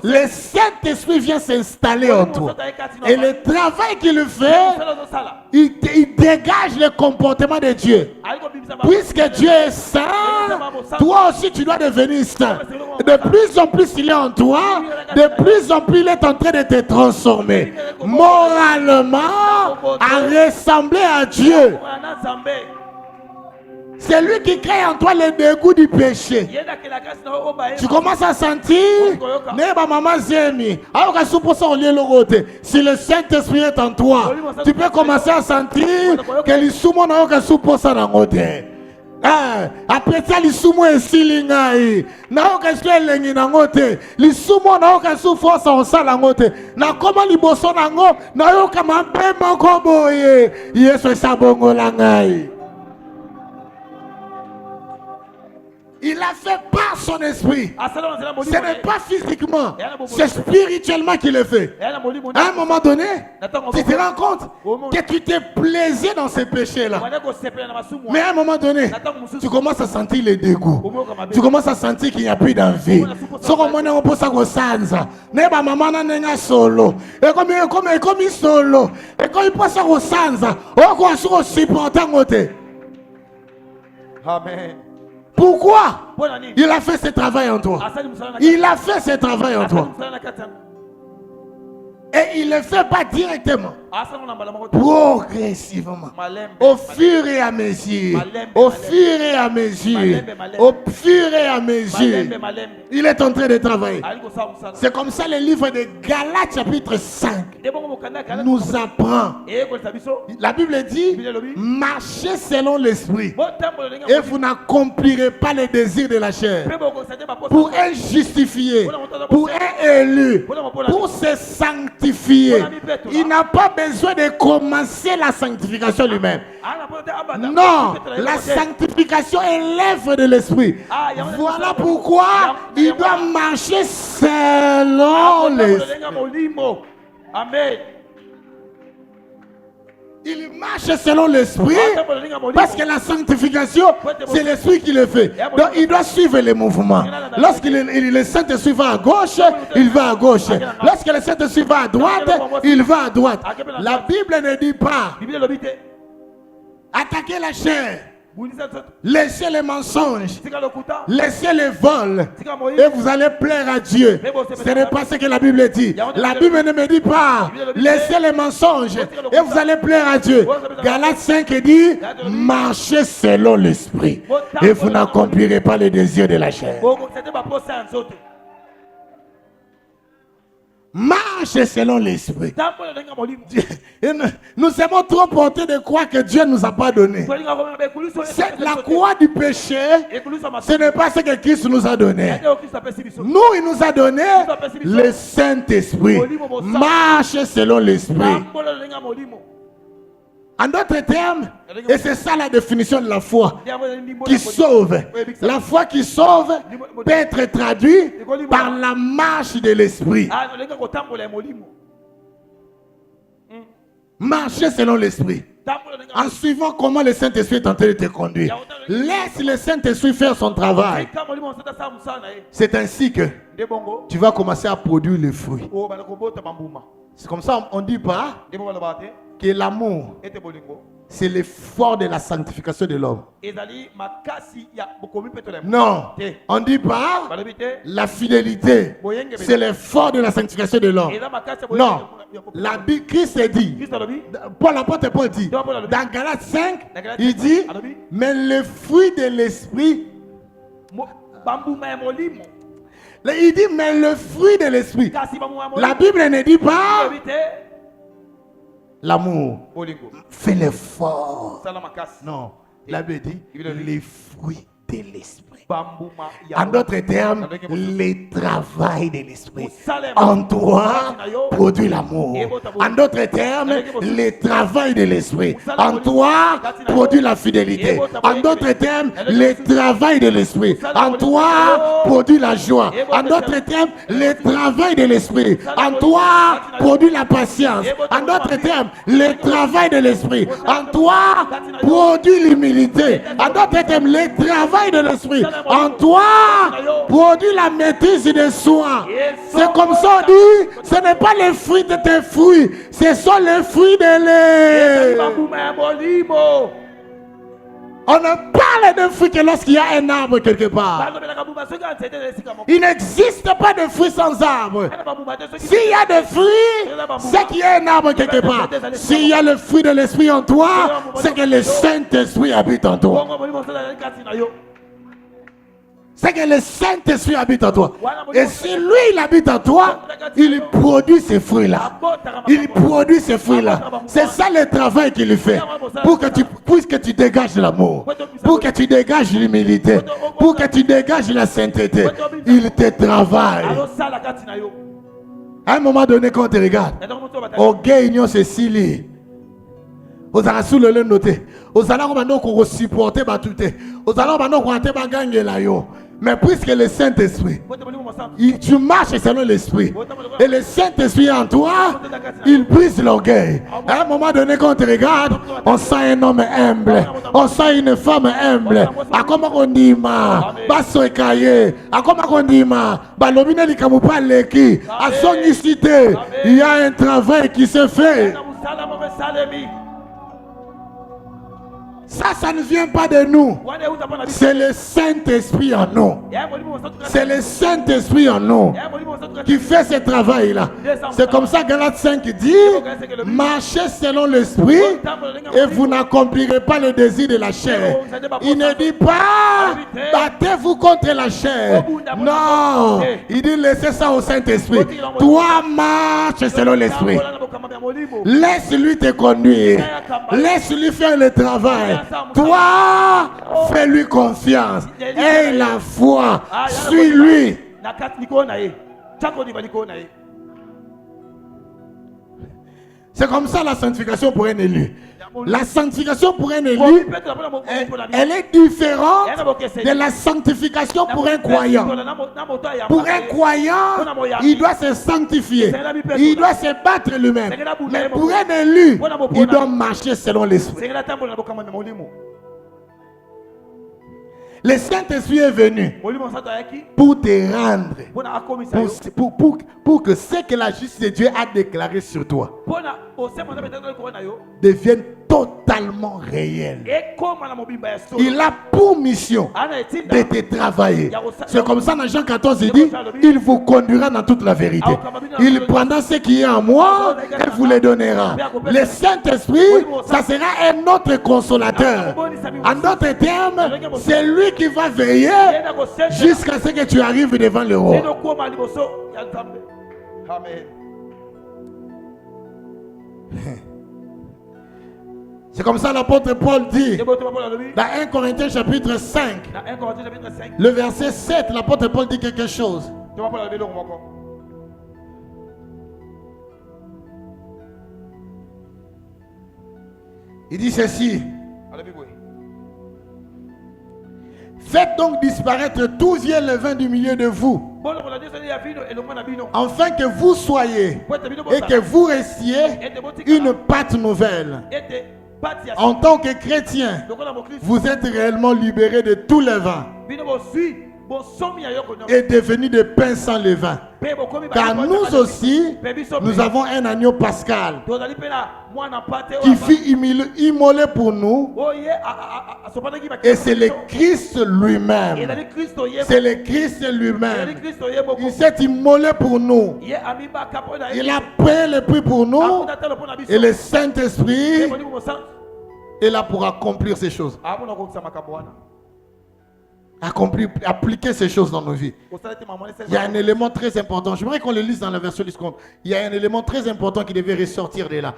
le Saint-Esprit vient s'installer en toi. Et le travail qu'il fait, il dégage le comportement de Dieu. Puisque Dieu est saint, toi aussi tu dois devenir saint. De plus en plus il est en toi, de plus en plus il est en train de te transformer. Moralement, à ressembler à Dieu. C'est lui qui crée en toi le dégoût du péché. Tu commences à sentir, si le Saint-Esprit est en toi, tu peux commencer à sentir que les soumons n'ont qu'à supposer dans côté. Après ça, les soumons et silingai. N'a aucun skelengi dans côté. Les soumons n'ont qu'à souffrir en salle en côté. N'a comment les bossons en go. N'a aucun même koboye. Yes, c'est bongo langai. Il a fait par son esprit. Ce n'est pas physiquement, c'est spirituellement qu'il le fait. À un moment donné, tu te rends compte que tu t'es plaisé dans ces péchés-là. Mais à un moment donné, tu commences à sentir le dégoût. Tu commences à sentir qu'il n'y a plus d'envie. Solo. Et comme il solo. Et quand il passe au sanza, on supporter. Amen. Pourquoi? Il a fait ce travail en toi. Il a fait ce travail en toi. Et il ne le fait pas directement. Progressivement. Au fur et à mesure. Au fur et à mesure. Au fur et à mesure. Il est en train de travailler. C'est comme ça le livre de Galates chapitre 5 nous apprend. La Bible dit, marchez selon l'esprit. Et vous n'accomplirez pas les désirs de la chair. Pour être justifié, pour être élu, pour se sanctifier, il n'a pas besoin de commencer la sanctification lui-même. Non, la sanctification est l'œuvre de l'esprit. Voilà pourquoi il doit marcher selon l'esprit. Amen. Il marche selon l'esprit parce que la sanctification, c'est l'esprit qui le fait. Donc il doit suivre les mouvements. Lorsque le Saint-Esprit va à gauche, il va à gauche. Lorsque le Saint-Esprit va à droite, il va à droite. La Bible ne dit pas attaquer la chair. Laissez les mensonges, laissez les vols et vous allez plaire à Dieu. Ce n'est pas ce que la Bible dit. La Bible ne me dit pas laissez les mensonges et vous allez plaire à Dieu. Galates 5 dit marchez selon l'esprit et vous n'accomplirez pas les désirs de la chair. Marche selon l'esprit. Nous aimons trop porter de croix que Dieu ne nous a pas donné. La croix du péché, ce n'est pas ce que Christ nous a donné. Nous, il nous a donné le Saint-Esprit. Marche selon l'esprit. En d'autres termes, et c'est ça la définition de la foi qui sauve. La foi qui sauve peut être traduite par la marche de l'esprit. Marcher selon l'esprit. En suivant comment le Saint-Esprit est en train de te conduire. Laisse le Saint-Esprit faire son travail. C'est ainsi que tu vas commencer à produire le fruit. C'est comme ça, on ne dit pas que l'amour, c'est l'effort de la sanctification de l'homme. Non, on ne dit pas la fidélité, c'est l'effort de la sanctification de l'homme. Non, la Bible, Christ dit, Paul l'apôtre Paul dit, dans Galates 5, il dit, mais le fruit de l'esprit, il dit, mais le fruit de l'esprit. La Bible ne dit pas l'amour. Fais l'effort. Non. La Bible dit les fruits de l'esprit. En d'autres termes, le travail de l'esprit en toi produit l'amour. En d'autres termes, le travail de l'esprit en toi produit la fidélité. En d'autres termes, le travail de l'esprit en toi produit la joie. En d'autres termes, le travail de l'esprit en toi produit la patience. En d'autres termes, le travail de l'esprit en toi produit l'humilité. En d'autres termes, le travail de l'esprit en toi produit la maîtrise de soi. C'est comme ça on dit, ce n'est pas les fruits de tes fruits, ce sont les fruits de l'air. On ne parle de fruits que lorsqu'il y a un arbre quelque part. Il n'existe pas de fruits sans arbre. S'il y a des fruits, c'est qu'il y a un arbre quelque part. S'il y a le fruit de l'esprit en toi, c'est que le Saint-Esprit habite en toi. C'est que le Saint-Esprit habite en toi. Et si lui, il habite en toi, il produit ces fruits-là. Il produit ces fruits-là. C'est ça le travail qu'il fait. Pour que tu dégages l'amour. Pour que tu dégages l'humilité. Pour que tu dégages la sainteté. Il te travaille. À un moment donné, quand on te regarde, au gay, c'est Sili. Aux allons sous le noté. Aux allons qu'on supporter tout. Aux allons qu'on gagner là. Mais puisque le Saint-Esprit, tu marches selon l'Esprit, et le Saint-Esprit en toi, il brise l'orgueil. À un moment donné, quand on te regarde, on sent un homme humble, on sent une femme humble. À comment on dit, à comment on dit, à son unicité, il y a un travail qui se fait. Ça ne vient pas de nous. C'est le Saint-Esprit en nous. C'est le Saint-Esprit en nous qui fait ce travail-là. C'est comme ça que Galates 5 dit, marchez selon l'Esprit et vous n'accomplirez pas le désir de la chair. Il ne dit pas, battez-vous contre la chair. Non, il dit, laissez ça au Saint-Esprit. Toi, marche selon l'Esprit. Laisse-lui te conduire. Laisse-lui faire le travail. Toi, fais-lui confiance. Aie la foi. Suis-lui. C'est comme ça la sanctification pour un élu. La sanctification pour un élu, elle est différente de la sanctification pour un croyant. Pour un croyant, il doit se sanctifier. Il doit se battre lui-même. Mais pour un élu, il doit marcher selon l'Esprit. Le Saint-Esprit est venu pour te rendre, pour que ce que la justice de Dieu a déclaré sur toi devienne totalement réel. Il a pour mission de te travailler. C'est comme ça dans Jean 14, il dit, il vous conduira dans toute la vérité. Il prendra ce qui est en moi et vous le donnera. Le Saint-Esprit, ça sera un autre consolateur. En d'autres termes, c'est lui qui va veiller jusqu'à ce que tu arrives devant le roi. Amen. C'est comme ça l'apôtre Paul dit dans 1 Corinthiens chapitre 5, le verset 7, l'apôtre Paul dit quelque chose. Il dit ceci: faites donc disparaître tout vieux levain du milieu de vous, afin que vous soyez et que vous restiez une pâte nouvelle. En tant que chrétien, vous êtes réellement libérés de tout levain et devenus des pains sans levain. Car nous aussi, nous avons un agneau pascal qui fut immolé pour nous, et c'est le Christ lui-même. C'est le Christ lui-même. Il s'est immolé pour nous. Il a payé le prix pour nous, et le Saint-Esprit est là pour accomplir ces choses. Appliquer ces choses dans nos vies. Il y a un élément très important. J'aimerais qu'on le lise dans la version du second. Il y a un élément très important qui devait ressortir de là.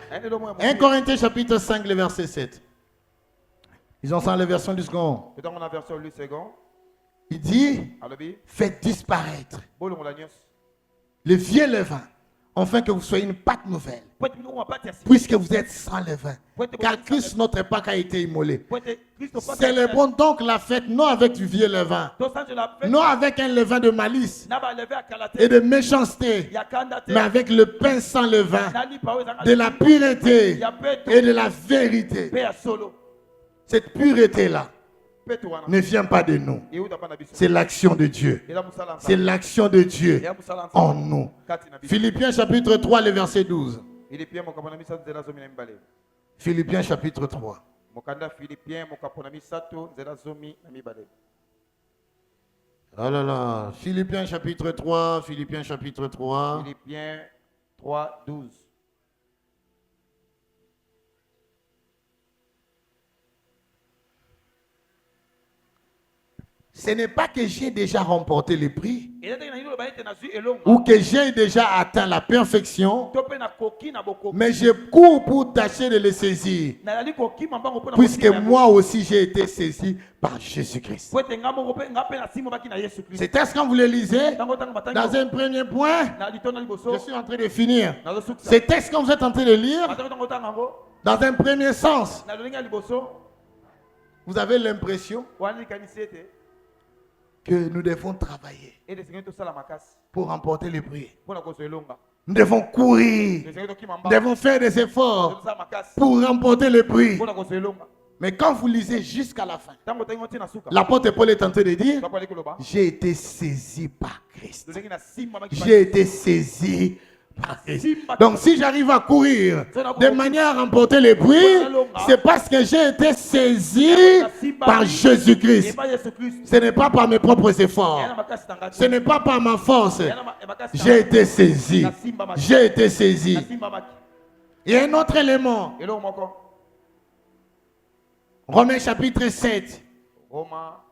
1 Corinthiens chapitre 5, le verset 7. Ils ont ça la version du second. Peut-être on a version le second. Il dit, Alobi. faites disparaître Bolon la nyos. le vieux levain, afin que vous soyez une pâte nouvelle, puisque vous êtes sans levain. Car Christ, notre Pâque, a été immolé. Célébrons donc la fête non avec du vieux levain, non avec un levain de malice et de méchanceté, mais avec le pain sans levain, de la pureté et de la vérité. Cette pureté-là ne vient pas de nous. C'est l'action de Dieu. C'est l'action de Dieu en nous. Philippiens chapitre 3, le verset 12. Philippiens chapitre 3. Oh là là. Philippiens chapitre 3. Philippiens chapitre 3. Philippiens 3, 12. Ce n'est pas que j'ai déjà remporté le prix ou que j'ai déjà atteint la perfection, mais je cours pour tâcher de le saisir, puisque moi aussi j'ai été saisi par Jésus-Christ. C'est ce quand vous le lisez, dans un premier point, je suis en train de finir. C'est texte quand vous êtes en train de lire, dans un premier sens, vous avez l'impression que nous devons travailler pour remporter le prix. Nous devons courir, nous devons faire des efforts pour remporter le prix. Mais quand vous lisez jusqu'à la fin, l'apôtre Paul est en train de dire, j'ai été saisi par Christ. J'ai été saisi par Christ. Donc si j'arrive à courir de manière à remporter le prix, c'est parce que j'ai été saisi par Jésus-Christ. Ce n'est pas par mes propres efforts. Ce n'est pas par ma force. J'ai été saisi. J'ai été saisi. Il y a un autre élément. Romains chapitre 7,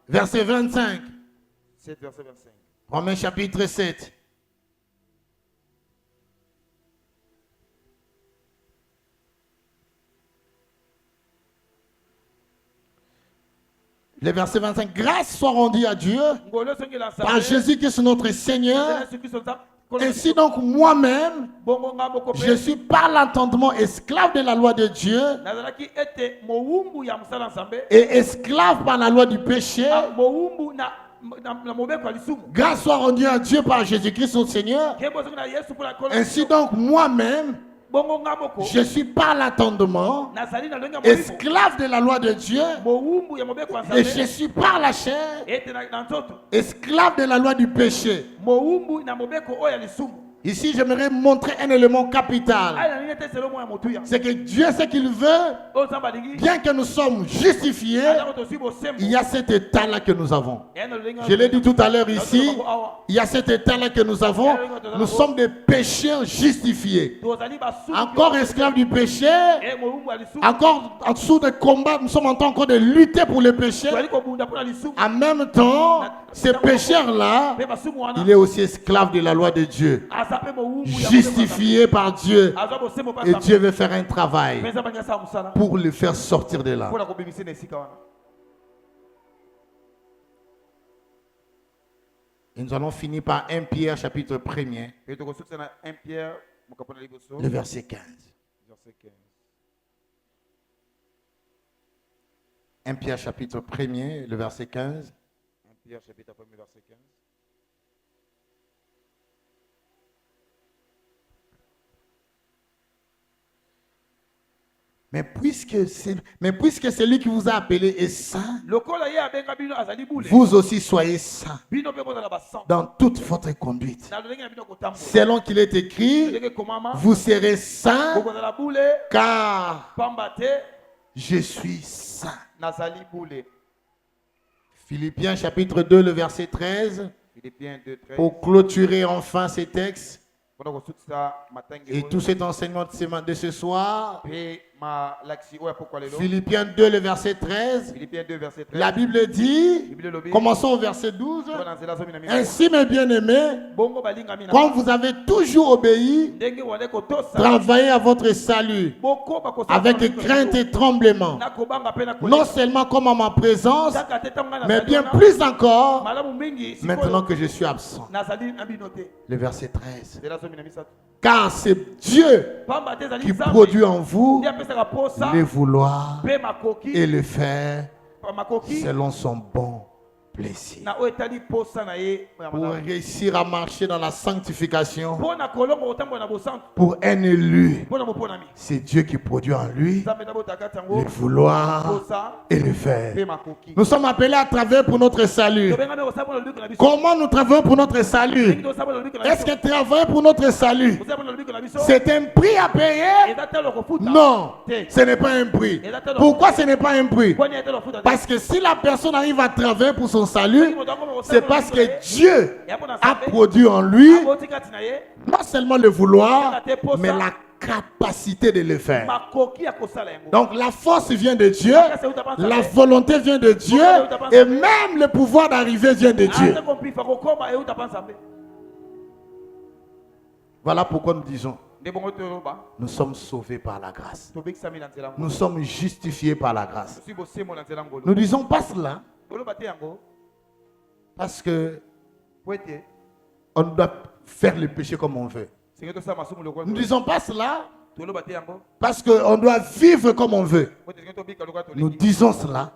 verset 25. Romains chapitre 7. Le verset 25. Grâce soit rendue à Dieu par Jésus-Christ notre Seigneur. Ainsi donc moi-même, je suis par l'entendement esclave de la loi de Dieu et esclave par la loi du péché. Grâce soit rendue à Dieu par Jésus-Christ notre Seigneur. Ainsi donc moi-même, je suis par l'entendement esclave de la loi de Dieu et je suis par la chair esclave de la loi du péché. Ici, j'aimerais montrer un élément capital. C'est que Dieu, ce qu'il veut, bien que nous sommes justifiés, il y a cet état-là que nous avons. Je l'ai dit tout à l'heure ici, il y a cet état-là que nous avons. Nous sommes des pécheurs justifiés. Encore esclaves du péché, encore en dessous de combat, nous sommes en train encore de lutter pour le péché. En même temps, ce pécheur-là, il est aussi esclave de la loi de Dieu. Justifié par Dieu. Et Dieu veut faire un travail pour le faire sortir de là. Et nous allons finir par 1 Pierre chapitre 1er, le verset 15. 1 Pierre chapitre 1er, le verset 15. 1 Pierre chapitre 1er, verset 15. Mais puisque celui qui vous a appelé est saint, vous aussi soyez saints dans toute votre conduite. Selon qu'il est écrit, vous serez saints car je suis saint. Philippiens chapitre 2, le verset 13. Pour clôturer enfin ces textes et tout cet enseignement de ce soir, Philippiens 2, le verset 13. Philippiens 2, verset 13. La Bible dit, commençons au verset 12. Ainsi, mes bien-aimés, comme vous avez toujours obéi, travaillez à votre salut avec crainte et tremblement. Non seulement comme en ma présence, mais bien plus encore, maintenant que je suis absent. Le verset 13. Car c'est Dieu qui produit en vous le vouloir et le faire selon son bon plaisir. Pour réussir à marcher dans la sanctification, pour un élu, c'est Dieu qui produit en lui le vouloir et le faire. Nous sommes appelés à travailler pour notre salut. Comment nous travaillons pour notre salut? Est-ce que travailler pour notre salut, c'est un prix à payer? Non, ce n'est pas un prix. Pourquoi ce n'est pas un prix? Parce que si la personne arrive à travailler pour son salut, c'est parce que Dieu a produit en lui non seulement le vouloir, mais la capacité de le faire. Donc la force vient de Dieu, la volonté vient de Dieu, et même le pouvoir d'arriver vient de Dieu. Voilà pourquoi nous disons, nous sommes sauvés par la grâce. Nous sommes justifiés par la grâce. Nous ne disons pas cela parce que on doit faire le péché comme on veut. Nous ne disons pas cela parce qu'on doit vivre comme on veut. Nous disons cela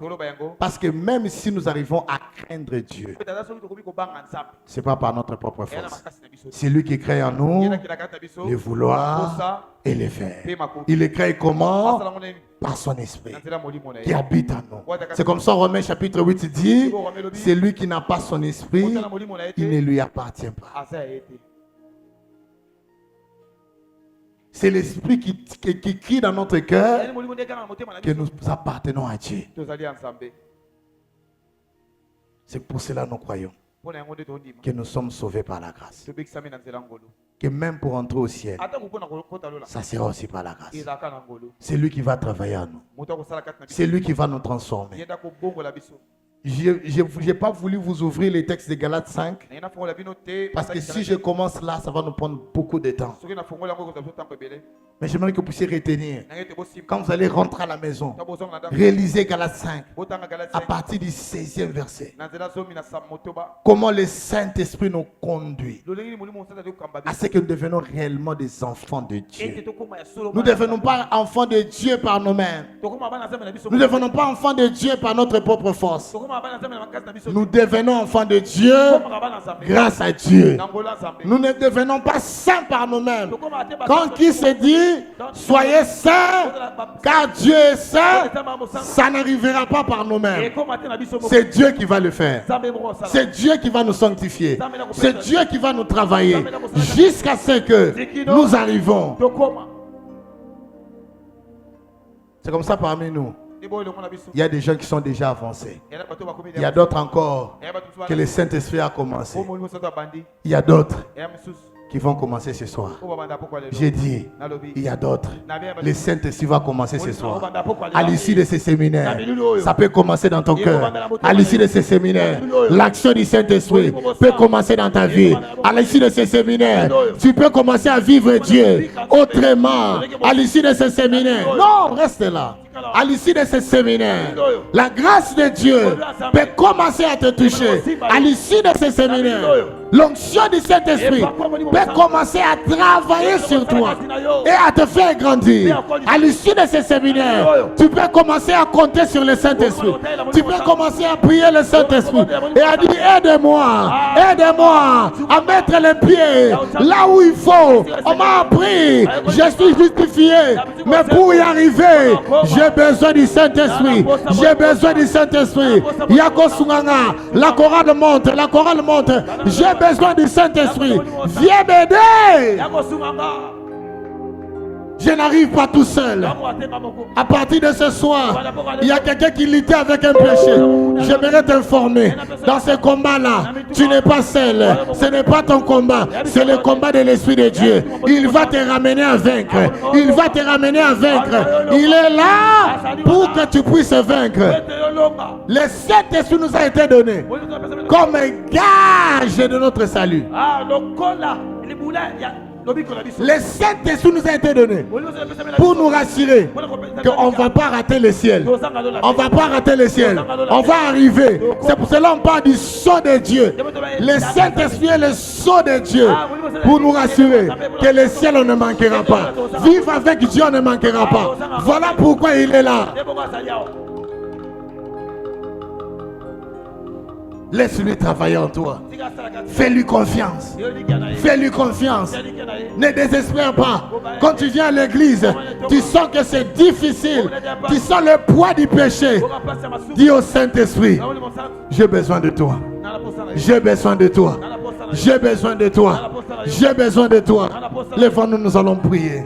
parce que même si nous arrivons à craindre Dieu, ce n'est pas par notre propre force. C'est lui qui crée en nous le vouloir et le faire. Il le crée comment? Par son esprit qui habite en nous. C'est comme ça Romains chapitre 8 dit, c'est lui qui n'a pas son esprit, il ne lui appartient pas. C'est l'esprit qui crie dans notre cœur que nous appartenons à Dieu. C'est pour cela que nous croyons que nous sommes sauvés par la grâce. Que même pour entrer au ciel, ça sera aussi par la grâce. C'est lui qui va travailler en nous. C'est lui qui va nous transformer. Je n'ai pas voulu vous ouvrir les textes de Galates 5 parce que si je commence là, ça va nous prendre beaucoup de temps. Mais j'aimerais que vous puissiez retenir. Quand vous allez rentrer à la maison, réalisez Galates 5 à partir du 16e verset. Comment le Saint-Esprit nous conduit à ce que nous devenons réellement des enfants de Dieu. Nous ne devenons pas enfants de Dieu par nous-mêmes. Nous ne devenons pas enfants de Dieu par notre propre force. Nous devenons enfants de Dieu grâce à Dieu. Nous ne devenons pas saints par nous-mêmes. Quand qui se dit soyez saints car Dieu est saint, ça n'arrivera pas par nous-mêmes. C'est Dieu qui va le faire. C'est Dieu qui va nous sanctifier. C'est Dieu qui va nous travailler jusqu'à ce que nous arrivons. C'est comme ça parmi nous. Il y a des gens qui sont déjà avancés. Il y a d'autres encore que le Saint-Esprit a commencé. Il y a d'autres qui vont commencer ce soir. J'ai dit, il y a d'autres. Le Saint-Esprit va commencer ce soir. À l'issue de ces séminaires, ça peut commencer dans ton cœur. À l'issue de ces séminaires, l'action du Saint-Esprit peut commencer dans ta vie. À l'issue de ces séminaires, tu peux commencer à vivre Dieu autrement. À l'issue de ces séminaires, non, reste là. À l'issue de ces séminaires, la grâce de Dieu peut commencer à te toucher. À l'issue de ces séminaires, l'onction du Saint-Esprit peut commencer à travailler sur toi et à te faire grandir. À l'issue de ces séminaires, tu peux commencer à compter sur le Saint-Esprit. Tu peux commencer à prier le Saint-Esprit et à dire aide-moi, aide-moi à mettre les pieds là où il faut. On m'a appris, je suis justifié, mais pour y arriver, j'ai besoin du Saint-Esprit. J'ai besoin du Saint-Esprit. Yako Sunganga, la chorale monte, la chorale monte. J'ai besoin du Saint-Esprit. Viens m'aider. Je n'arrive pas tout seul. À partir de ce soir, il y a quelqu'un qui luttait avec un péché. J'aimerais t'informer. Dans ce combat-là, tu n'es pas seul. Ce n'est pas ton combat. C'est le combat de l'Esprit de Dieu. Il va te ramener à vaincre. Il va te ramener à vaincre. Il est là pour que tu puisses vaincre. Le Saint-Esprit nous a été donné comme un gage de notre salut. Le Saint-Esprit nous a été donné pour nous rassurer qu'on ne va pas rater le ciel. On ne va pas rater le ciel. On va arriver. C'est pour cela qu'on parle du sceau de Dieu. Le Saint-Esprit est le sceau de Dieu pour nous rassurer que le ciel on ne manquera pas. Vivre avec Dieu on ne manquera pas. Voilà pourquoi il est là. Laisse-lui travailler en toi. Fais-lui confiance. Fais-lui confiance. Ne désespère pas. Quand tu viens à l'église, tu sens que c'est difficile. Tu sens le poids du péché. Dis au Saint-Esprit, j'ai besoin de toi. J'ai besoin de toi. J'ai besoin de toi. J'ai besoin de toi. Lève-nous, nous allons prier.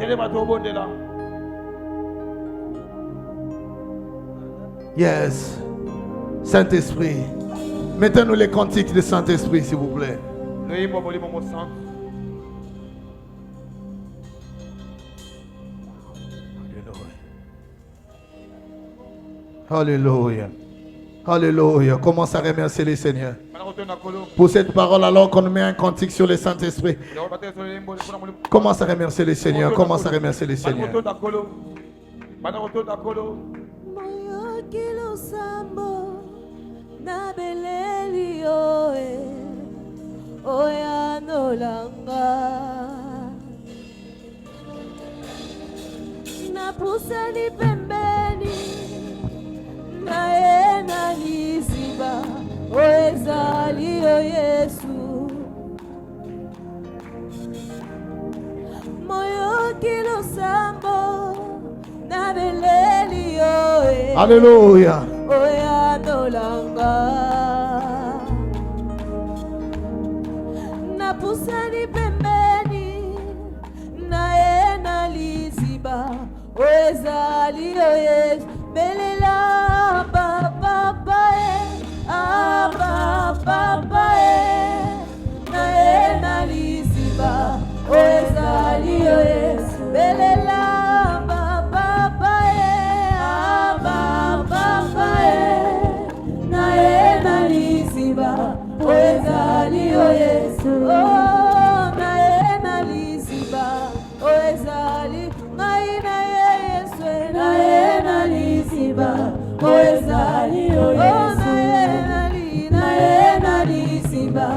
Yes. Saint-Esprit. Mettez-nous les cantiques de Saint-Esprit, s'il vous plaît. Alléluia. Alléluia. Commence à remercier le Seigneur pour cette parole alors qu'on met un cantique sur le Saint-Esprit. Commence à remercier le Seigneur. Commence à remercier le Seigneur. Na beleli oe oya nolanga na pusani pembeni na ena lisiba oezali o Yesu moyo kilo sambo na beleli oe. Alléluia. Oya nolanga na pusani pembeni na ena liziba oezali oyes belela papa na ena liziba oezali oyes belela papa naena lisiba oezali o Yesu naena lisiba oezali naina Yesu naena lisiba oezali o Yesu naena lisiba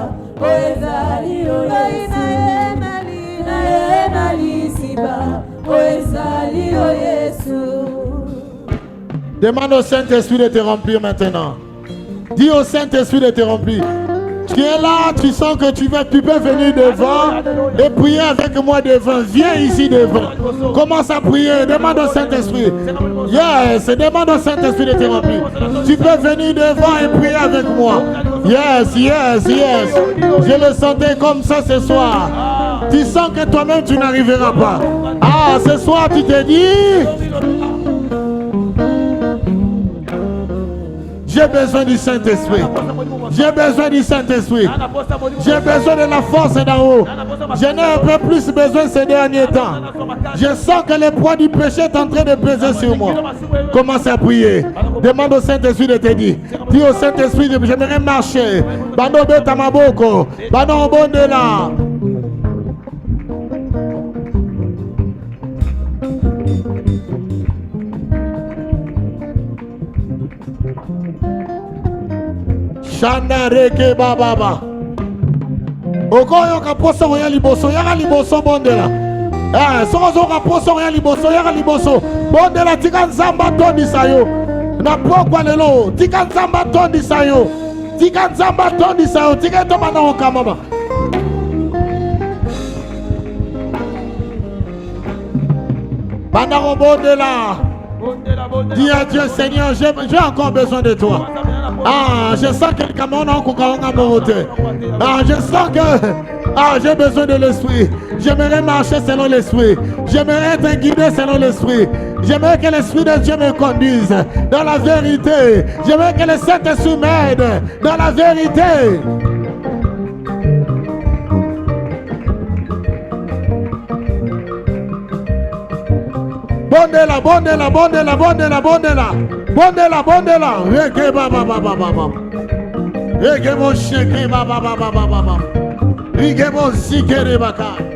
oezali o Yesu naena lisiba oezali o Yesu. Demande au Saint-Esprit de te remplir maintenant. Dis au Saint-Esprit de te remplir. Tu es là, tu sens que tu peux venir devant et prier avec moi devant. Viens ici devant. Commence à prier. Demande au Saint-Esprit. Yes, demande au Saint-Esprit de te remplir. Tu peux venir devant et prier avec moi. Yes, yes, yes. Je le sentais comme ça ce soir. Tu sens que toi-même tu n'arriveras pas. Ah, ce soir tu te dis... J'ai besoin du Saint-Esprit. J'ai besoin du Saint-Esprit. J'ai besoin de la force d'en haut. Je n'ai un peu plus besoin ces derniers temps. Je sens que le poids du péché est en train de peser sur moi. Commence à prier. Demande au Saint-Esprit de te dire. Dis au Saint-Esprit, j'aimerais marcher. Bano beta maboko. Bano bondela. Shanda reke bababa. Okoyo kaposa oya liboso, yaka liboso bondela. Sozo kaposa oya liboso, yaka liboso. Bondela tika nzamba tondi sayo. Na pokwa lelo, tika nzamba tondi sayo. Tika nzamba tondi sayo, tika to bana okamama. Bana bondela. Dis à Dieu, Seigneur, j'ai encore besoin de toi. Ah, je sens que le Cameroun a encore monté. Ah, je sens que j'ai besoin de l'esprit. J'aimerais marcher selon l'esprit. J'aimerais être guidé selon l'Esprit. J'aimerais que l'Esprit de Dieu me conduise dans la vérité. J'aimerais que le Saint-Esprit m'aide dans la vérité. Bondela, bondela, bondela, bondela, bondela. Bondela, bondela. Reke baba baba baba. Reke mo sheke baba baba baba. Reke mo sikere baka.